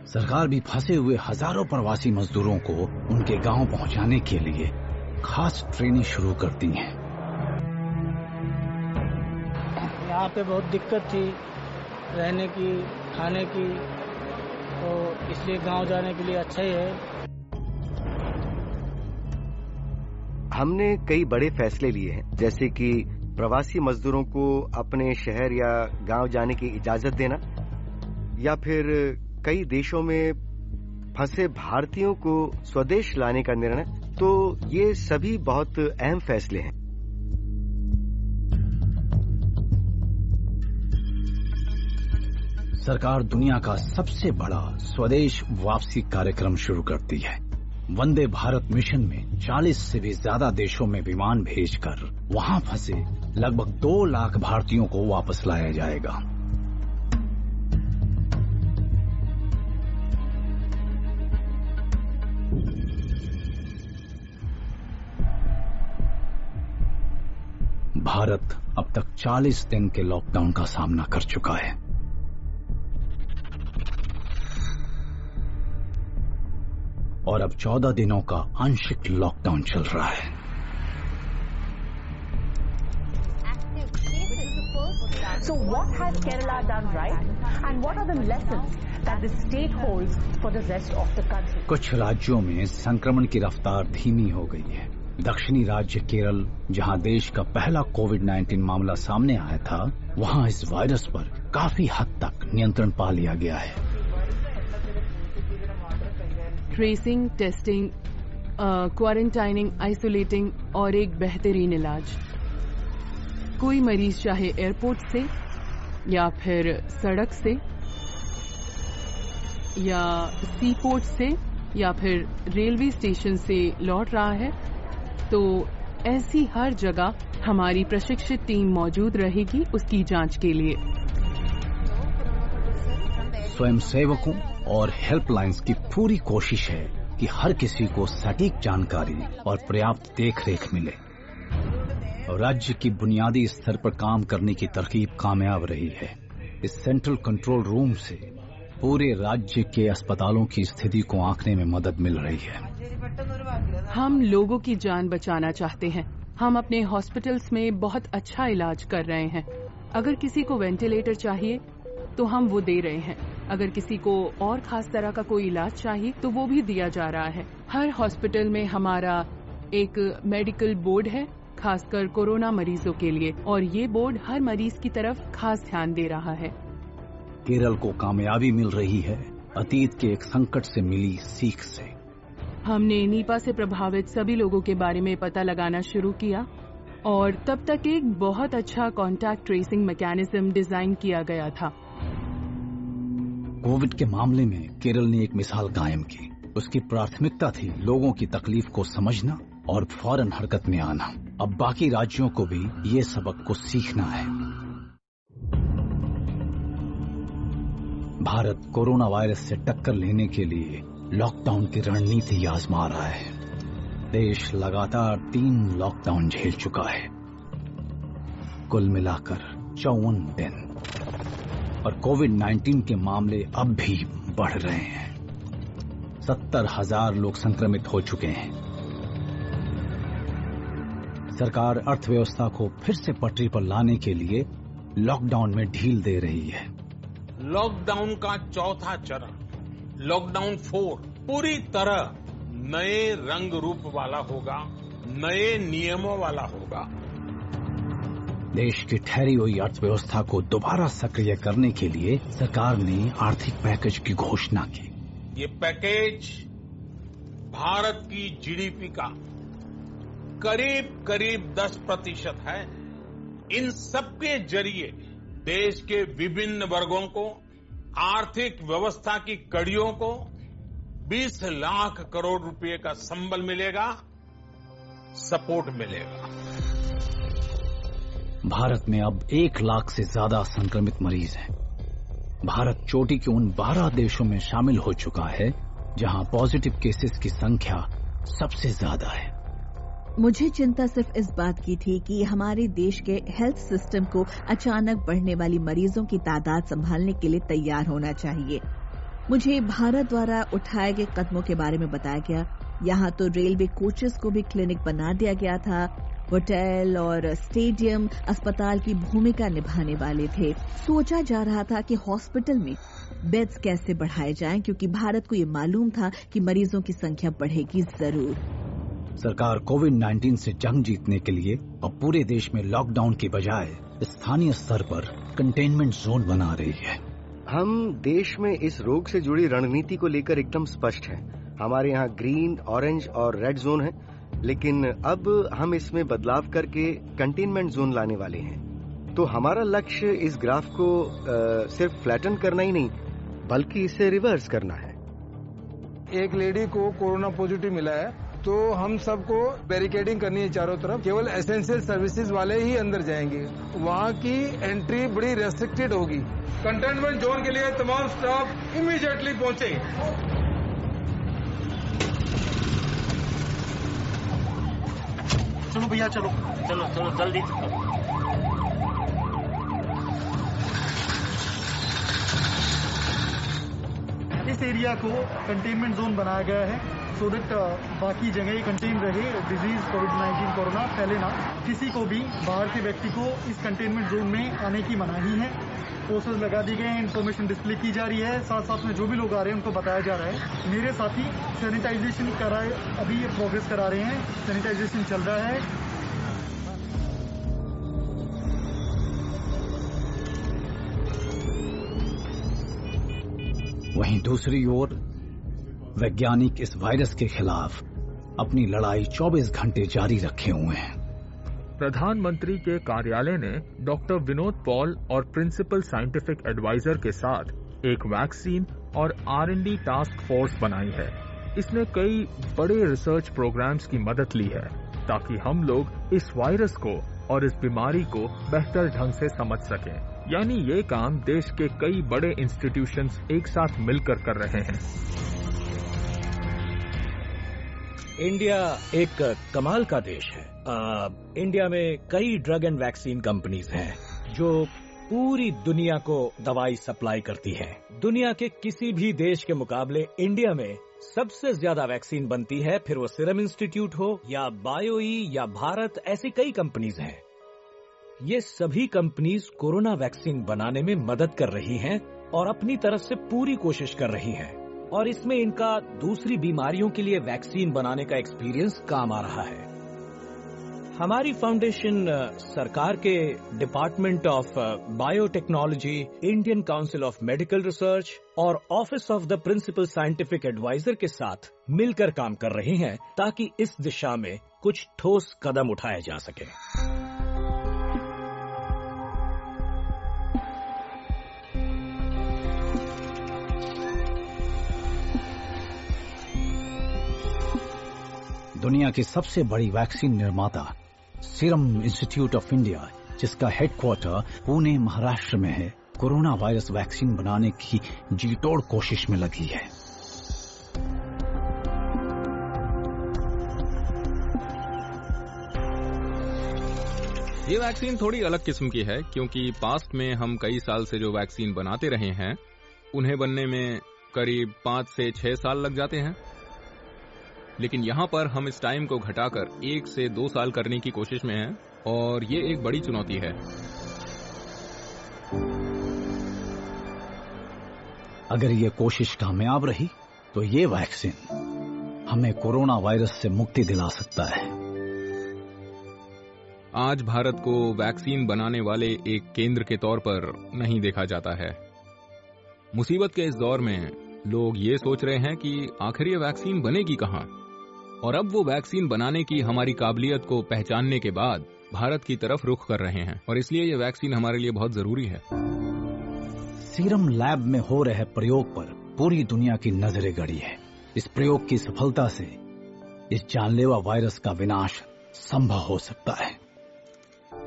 सरकार भी फंसे हुए हजारों प्रवासी मजदूरों को उनके गांव पहुंचाने के लिए खास ट्रेनें शुरू करती हैं। यहाँ पे बहुत दिक्कत थी रहने की, खाने की, तो इसलिए गांव जाने के लिए अच्छा ही है। हमने कई बड़े फैसले लिए हैं, जैसे कि प्रवासी मजदूरों को अपने शहर या गांव जाने की इजाजत देना, या फिर कई देशों में फंसे भारतीयों को स्वदेश लाने का निर्णय। तो ये सभी बहुत अहम फैसले हैं। सरकार दुनिया का सबसे बड़ा स्वदेश वापसी कार्यक्रम शुरू करती है। वंदे भारत मिशन में 40 से भी ज्यादा देशों में विमान भेजकर वहां फंसे लगभग 2 लाख भारतीयों को वापस लाया जाएगा। भारत अब तक 40 दिन के लॉकडाउन का सामना कर चुका है। और अब 14 दिनों का आंशिक लॉकडाउन चल रहा है। So what has Kerala done right, and what are the lessons that the state holds for the rest of the country? कुछ राज्यों में संक्रमण की रफ्तार धीमी हो गई है। दक्षिणी राज्य केरल, जहां देश का पहला कोविड-19 मामला सामने आया था, वहां इस वायरस पर काफी हद तक नियंत्रण पा लिया गया है। ट्रेसिंग, टेस्टिंग, क्वारंटाइनिंग, आइसोलेटिंग और एक बेहतरीन इलाज। कोई मरीज चाहे एयरपोर्ट से या फिर सड़क से या सीपोर्ट से या फिर रेलवे स्टेशन से लौट रहा है, तो ऐसी हर जगह हमारी प्रशिक्षित टीम मौजूद रहेगी उसकी जांच के लिए। स्वयंसेवकों और हेल्पलाइंस की पूरी कोशिश है कि हर किसी को सटीक जानकारी और पर्याप्त देखरेख मिले। और राज्य की बुनियादी स्तर पर काम करने की तरकीब कामयाब रही है। इस सेंट्रल कंट्रोल रूम से पूरे राज्य के अस्पतालों की स्थिति को आंकने में मदद मिल रही है। हम लोगों की जान बचाना चाहते हैं। हम अपने हॉस्पिटल्स में बहुत अच्छा इलाज कर रहे हैं। अगर किसी को वेंटिलेटर चाहिए तो हम वो दे रहे हैं। अगर किसी को और खास तरह का कोई इलाज चाहिए तो वो भी दिया जा रहा है। हर हॉस्पिटल में हमारा एक मेडिकल बोर्ड है खासकर कोरोना मरीजों के लिए, और ये बोर्ड हर मरीज की तरफ खास ध्यान दे रहा है। केरल को कामयाबी मिल रही है अतीत के एक संकट से मिली सीख से। हमने नीपा से प्रभावित सभी लोगों के बारे में पता लगाना शुरू किया और तब तक एक बहुत अच्छा कॉन्टैक्ट ट्रेसिंग मैकेनिज्म डिजाइन किया गया था। कोविड के मामले में केरल ने एक मिसाल कायम की। उसकी प्राथमिकता थी लोगों की तकलीफ को समझना और फौरन हरकत में आना। अब बाकी राज्यों को भी ये सबक को सीखना है। भारत कोरोना वायरस से टक्कर लेने के लिए लॉकडाउन की रणनीति आजमा रहा है। देश लगातार 3 लॉकडाउन झेल चुका है, कुल मिलाकर 54 दिन, और कोविड-19 के मामले अब भी बढ़ रहे हैं। 70,000 लोग संक्रमित हो चुके हैं। सरकार अर्थव्यवस्था को फिर से पटरी पर लाने के लिए लॉकडाउन में ढील दे रही है। लॉकडाउन का चौथा चरण, लॉकडाउन 4, पूरी तरह नए रंग रूप वाला होगा, नए नियमों वाला होगा। देश की ठहरी हुई अर्थव्यवस्था को दोबारा सक्रिय करने के लिए सरकार ने आर्थिक पैकेज की घोषणा की। ये पैकेज भारत की जीडीपी का करीब 10% है। इन सबके जरिए देश के विभिन्न वर्गों को, आर्थिक व्यवस्था की कड़ियों को 20 लाख करोड़ रुपए का संबल मिलेगा, सपोर्ट मिलेगा। भारत में अब 1 लाख से ज्यादा संक्रमित मरीज हैं। भारत चोटी के उन 12 देशों में शामिल हो चुका है जहां पॉजिटिव केसेस की संख्या सबसे ज्यादा है। मुझे चिंता सिर्फ इस बात की थी कि हमारे देश के हेल्थ सिस्टम को अचानक बढ़ने वाली मरीजों की तादाद संभालने के लिए तैयार होना चाहिए। मुझे भारत द्वारा उठाए गए कदमों के बारे में बताया गया। यहाँ तो रेलवे कोचेस को भी क्लिनिक बना दिया गया था। होटल और स्टेडियम अस्पताल की भूमिका निभाने वाले थे। सोचा जा रहा था कि हॉस्पिटल में बेड्स कैसे बढ़ाए जाएं, क्योंकि भारत को ये मालूम था कि मरीजों की संख्या बढ़ेगी जरूर। सरकार कोविड-19 से जंग जीतने के लिए अब पूरे देश में लॉकडाउन के बजाय स्थानीय स्तर पर कंटेनमेंट जोन बना रही है। हम देश में इस रोग से जुड़ी रणनीति को लेकर एकदम स्पष्ट हैं। हमारे यहाँ ग्रीन, ऑरेंज और रेड जोन है, लेकिन अब हम इसमें बदलाव करके कंटेनमेंट जोन लाने वाले हैं। तो हमारा लक्ष्य इस ग्राफ को सिर्फ फ्लैटन करना ही नहीं, बल्कि इसे रिवर्स करना है। एक लेडी को कोरोना पॉजिटिव मिला है, तो हम सबको बैरिकेडिंग करनी है चारों तरफ। केवल एसेंशियल सर्विसेज वाले ही अंदर जाएंगे। वहाँ की एंट्री बड़ी रेस्ट्रिक्टेड होगी। कंटेनमेंट जोन के लिए तमाम स्टाफ इमीडिएटली पहुंचे। चलो भैया, चलो चलो चलो जल्दी। इस एरिया को कंटेनमेंट जोन बनाया गया है सो दैट बाकी जगह कंटेन रहे, डिजीज कोविड-19 कोरोना फैले ना। किसी को भी बाहर के व्यक्ति को इस कंटेनमेंट जोन में आने की मनाही है। पोस्टर्स लगा दिए गए हैं, इन्फॉर्मेशन डिस्प्ले की जा रही है। साथ साथ में जो भी लोग आ रहे हैं उनको बताया जा रहा है। मेरे साथी सैनिटाइजेशन कराए अभी प्रोग्रेस करा रहे हैं। सैनिटाइजेशन चल रहा है। वहीं दूसरी ओर वैज्ञानिक इस वायरस के खिलाफ अपनी लड़ाई 24 घंटे जारी रखे हुए हैं। प्रधानमंत्री के कार्यालय ने डॉक्टर विनोद पॉल और प्रिंसिपल साइंटिफिक एडवाइजर के साथ एक वैक्सीन और R&D टास्क फोर्स बनाई है। इसने कई बड़े रिसर्च प्रोग्राम्स की मदद ली है ताकि हम लोग इस वायरस को और इस बीमारी को बेहतर ढंग से समझ सकें। यानी ये काम देश के कई बड़े इंस्टीट्यूशंस एक साथ मिलकर कर रहे हैं। इंडिया एक कमाल का देश है। इंडिया में कई ड्रग एंड वैक्सीन कंपनीज हैं जो पूरी दुनिया को दवाई सप्लाई करती हैं। दुनिया के किसी भी देश के मुकाबले इंडिया में सबसे ज्यादा वैक्सीन बनती है, फिर वो सीरम इंस्टीट्यूट हो या बायोई या भारत, ऐसी कई कंपनीज हैं। ये सभी कंपनीज कोरोना वैक्सीन बनाने में मदद कर रही हैं और अपनी तरफ से पूरी कोशिश कर रही हैं, और इसमें इनका दूसरी बीमारियों के लिए वैक्सीन बनाने का एक्सपीरियंस काम आ रहा है। हमारी फाउंडेशन सरकार के department of biotechnology, Indian council of medical research और office of the principal scientific adviser के साथ मिलकर काम कर रहे हैं ताकि इस दिशा में कुछ ठोस कदम उठाए जा सके। दुनिया की सबसे बड़ी वैक्सीन निर्माता सीरम इंस्टीट्यूट ऑफ इंडिया, जिसका हेडक्वार्टर पुणे महाराष्ट्र में है, कोरोना वायरस वैक्सीन बनाने की जीतोड़ कोशिश में लगी है। ये वैक्सीन थोड़ी अलग किस्म की है क्योंकि पास्ट में हम कई साल से जो वैक्सीन बनाते रहे हैं उन्हें बनने में करीब 5 से 6 साल लग जाते हैं, लेकिन यहाँ पर हम इस टाइम को घटाकर 1 से 2 साल करने की कोशिश में हैं और ये एक बड़ी चुनौती है। अगर ये कोशिश कामयाब रही तो ये वैक्सीन हमें कोरोना वायरस से मुक्ति दिला सकता है। आज भारत को वैक्सीन बनाने वाले एक केंद्र के तौर पर नहीं देखा जाता है। मुसीबत के इस दौर में लोग ये सोच रहे हैं कि आखिर ये वैक्सीन बनेगी कहाँ, और अब वो वैक्सीन बनाने की हमारी काबिलियत को पहचानने के बाद भारत की तरफ रुख कर रहे हैं और इसलिए ये वैक्सीन हमारे लिए बहुत जरूरी है। सीरम लैब में हो रहे प्रयोग पर पूरी दुनिया की नजरें गड़ी है। इस प्रयोग की सफलता से इस जानलेवा वायरस का विनाश संभव हो सकता है।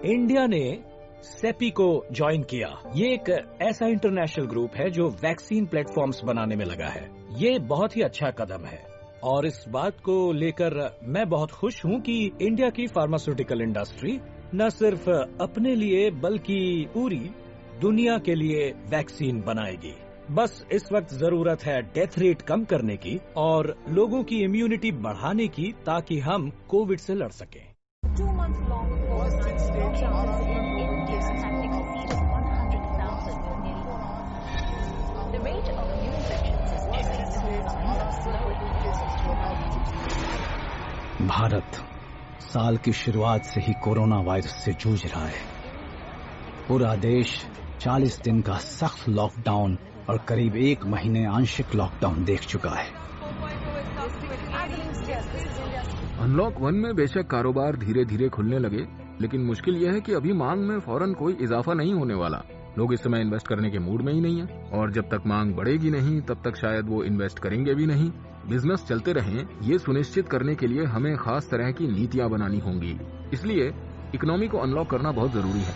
इंडिया ने सेपी को ज्वाइन किया। ये एक ऐसा इंटरनेशनल ग्रुप है जो वैक्सीन प्लेटफॉर्म्स बनाने में लगा है। ये बहुत ही अच्छा कदम है और इस बात को लेकर मैं बहुत खुश हूँ कि इंडिया की फार्मास्यूटिकल इंडस्ट्री न सिर्फ अपने लिए बल्कि पूरी दुनिया के लिए वैक्सीन बनाएगी। बस इस वक्त जरूरत है डेथ रेट कम करने की और लोगों की इम्यूनिटी बढ़ाने की ताकि हम कोविड से लड़ सकें। 2 months long cases have exceeded 100,000 nearly. The rate of new infections is decreasing, slowly cases to rise. Bharat साल की शुरुआत से ही कोरोना वायरस से जूझ रहा है। पूरा देश 40 दिन का सख्त लॉकडाउन और करीब 1 महीने आंशिक लॉकडाउन देख चुका है। अनलॉक 1 में बेशक कारोबार धीरे धीरे खुलने लगे, लेकिन मुश्किल यह है कि अभी मांग में फौरन कोई इजाफा नहीं होने वाला। लोग इस समय इन्वेस्ट करने के मूड में ही नहीं है और जब तक मांग बढ़ेगी नहीं तब तक शायद वो इन्वेस्ट करेंगे भी नहीं। बिजनेस चलते रहें ये सुनिश्चित करने के लिए हमें खास तरह की नीतियां बनानी होंगी। इसलिए इकोनॉमी को अनलॉक करना बहुत जरूरी है।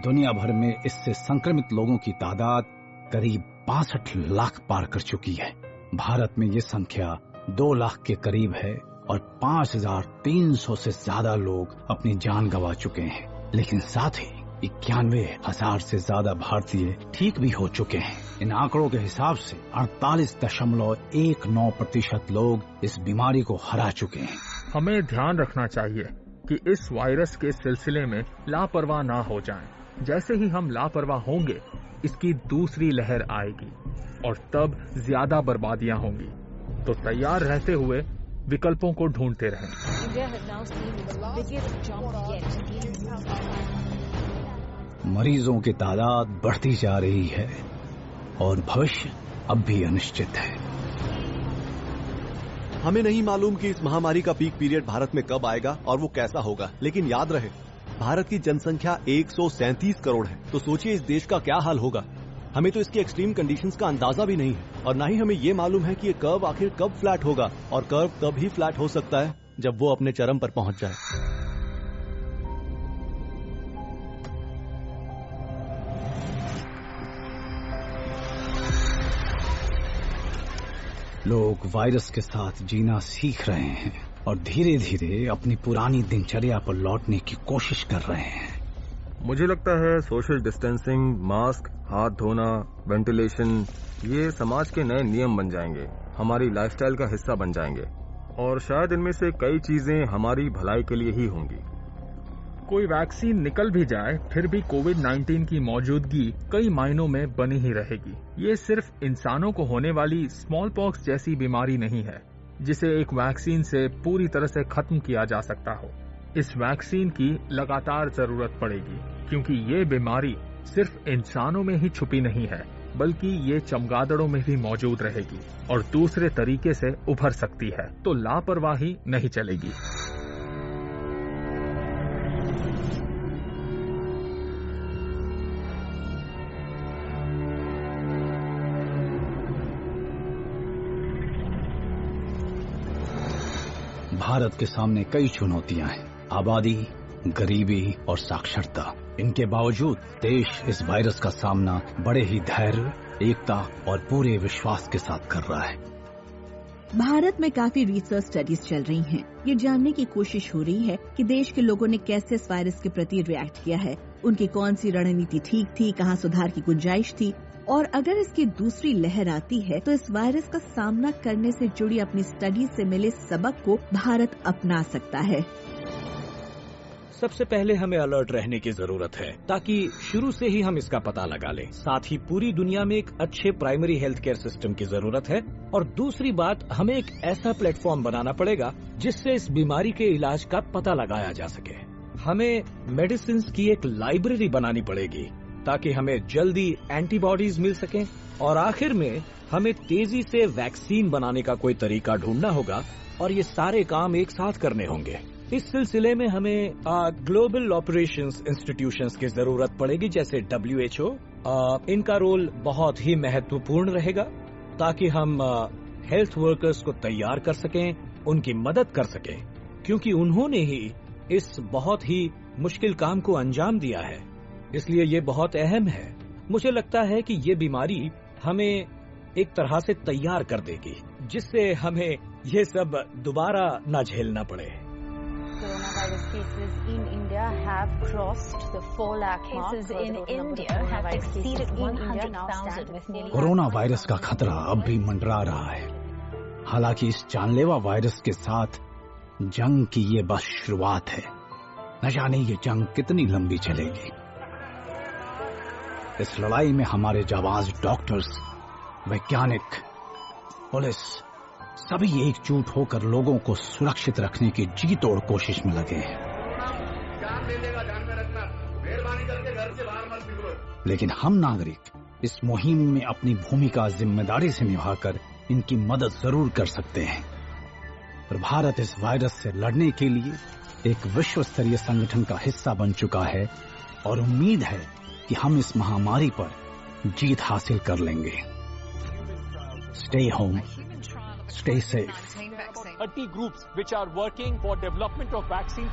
दुनिया भर में इससे संक्रमित लोगों की तादाद करीब 62 लाख पार कर चुकी है। भारत में ये संख्या 2 लाख के करीब है और 5,300 से ज्यादा लोग अपनी जान गंवा चुके हैं, लेकिन साथ ही 91,000 से ज्यादा भारतीय ठीक भी हो चुके हैं। इन आंकड़ों के हिसाब से 48.19% लोग इस बीमारी को हरा चुके हैं। हमें ध्यान रखना चाहिए कि इस वायरस के सिलसिले में लापरवाह ना हो जाएं। जैसे ही हम लापरवाह होंगे इसकी दूसरी लहर आएगी और तब ज्यादा बर्बादियां होंगी। तो तैयार रहते हुए विकल्पों को ढूंढते रहें। मरीजों की तादाद बढ़ती जा रही है और भविष्य अब भी अनिश्चित है। हमें नहीं मालूम कि इस महामारी का पीक पीरियड भारत में कब आएगा और वो कैसा होगा, लेकिन याद रहे भारत की जनसंख्या 137 करोड़ है। तो सोचिए इस देश का क्या हाल होगा। हमें तो इसकी एक्सट्रीम कंडीशंस का अंदाजा भी नहीं है और ना ही हमें ये मालूम है कि ये कर्व आखिर कब फ्लैट होगा, और कर्व तब ही फ्लैट हो सकता है जब वो अपने चरम पर पहुंच जाए। लोग वायरस के साथ जीना सीख रहे हैं और धीरे धीरे अपनी पुरानी दिनचर्या पर लौटने की कोशिश कर रहे हैं। मुझे लगता है सोशल डिस्टेंसिंग, मास्क, हाथ धोना, वेंटिलेशन ये समाज के नए नियम बन जाएंगे, हमारी लाइफस्टाइल का हिस्सा बन जाएंगे और शायद इनमें से कई चीजें हमारी भलाई के लिए ही होंगी। कोई वैक्सीन निकल भी जाए फिर भी कोविड-19 की मौजूदगी कई मायनों में बनी ही रहेगी। ये सिर्फ इंसानों को होने वाली स्मॉल पॉक्स जैसी बीमारी नहीं है जिसे एक वैक्सीन से पूरी तरह से खत्म किया जा सकता हो। इस वैक्सीन की लगातार जरूरत पड़ेगी, क्योंकि ये बीमारी सिर्फ इंसानों में ही छुपी नहीं है, बल्कि ये चमगादड़ों में भी मौजूद रहेगी और दूसरे तरीके से उभर सकती है। तो लापरवाही नहीं चलेगी। भारत के सामने कई चुनौतियां हैं, आबादी, गरीबी और साक्षरता। इनके बावजूद देश इस वायरस का सामना बड़े ही धैर्य, एकता और पूरे विश्वास के साथ कर रहा है। भारत में काफी रिसर्च स्टडीज चल रही हैं। ये जानने की कोशिश हो रही है कि देश के लोगों ने कैसे इस वायरस के प्रति रिएक्ट किया है, उनकी कौन सी रणनीति ठीक थी, कहाँ सुधार की गुंजाइश थी, और अगर इसकी दूसरी लहर आती है तो इस वायरस का सामना करने से जुड़ी अपनी स्टडीज से मिले सबक को भारत अपना सकता है। सबसे पहले हमें अलर्ट रहने की जरूरत है, ताकि शुरू से ही हम इसका पता लगा लें। साथ ही पूरी दुनिया में एक अच्छे प्राइमरी हेल्थ केयर सिस्टम की जरूरत है। और दूसरी बात, हमें एक ऐसा प्लेटफॉर्म बनाना पड़ेगा जिससे इस बीमारी के इलाज का पता लगाया जा सके। हमें मेडिसिन की एक लाइब्रेरी बनानी पड़ेगी ताकि हमें जल्दी एंटीबॉडीज मिल सकें। और आखिर में हमें तेजी से वैक्सीन बनाने का कोई तरीका ढूंढना होगा और ये सारे काम एक साथ करने होंगे। इस सिलसिले में हमें ग्लोबल ऑपरेशंस इंस्टीट्यूशंस की जरूरत पड़ेगी, जैसे WHO। इनका रोल बहुत ही महत्वपूर्ण रहेगा ताकि हम हेल्थ वर्कर्स को तैयार कर सकें, उनकी मदद कर सकें, क्योंकि उन्होंने ही इस बहुत ही मुश्किल काम को अंजाम दिया है। इसलिए ये बहुत अहम है। मुझे लगता है कि ये बीमारी हमें एक तरह से तैयार कर देगी, जिससे हमें ये सब दोबारा न झेलना पड़े। Coronavirus cases in India have crossed the 4 lakh mark. Cases in India have exceeded 100,000 with nearly. Corona virus का खतरा अब भी मंडरा रहा है। हालांकि इस जानलेवा वायरस के साथ जंग की ये बस शुरुआत है। न जाने ये जंग कितनी लंबी चलेगी। इस लड़ाई में हमारे जाबाज डॉक्टर्स, वैज्ञानिक, पुलिस सभी एकजुट होकर लोगों को सुरक्षित रखने की जी तोड़ कोशिश में लगे हैं। लेकिन हम नागरिक इस मुहिम में अपनी भूमिका जिम्मेदारी से निभाकर इनकी मदद जरूर कर सकते हैं। और भारत इस वायरस से लड़ने के लिए एक विश्व स्तरीय संगठन का हिस्सा बन चुका है और उम्मीद है कि हम इस महामारी पर जीत हासिल कर लेंगे। Stay home, stay safe. 30 groups which are working for development of vaccine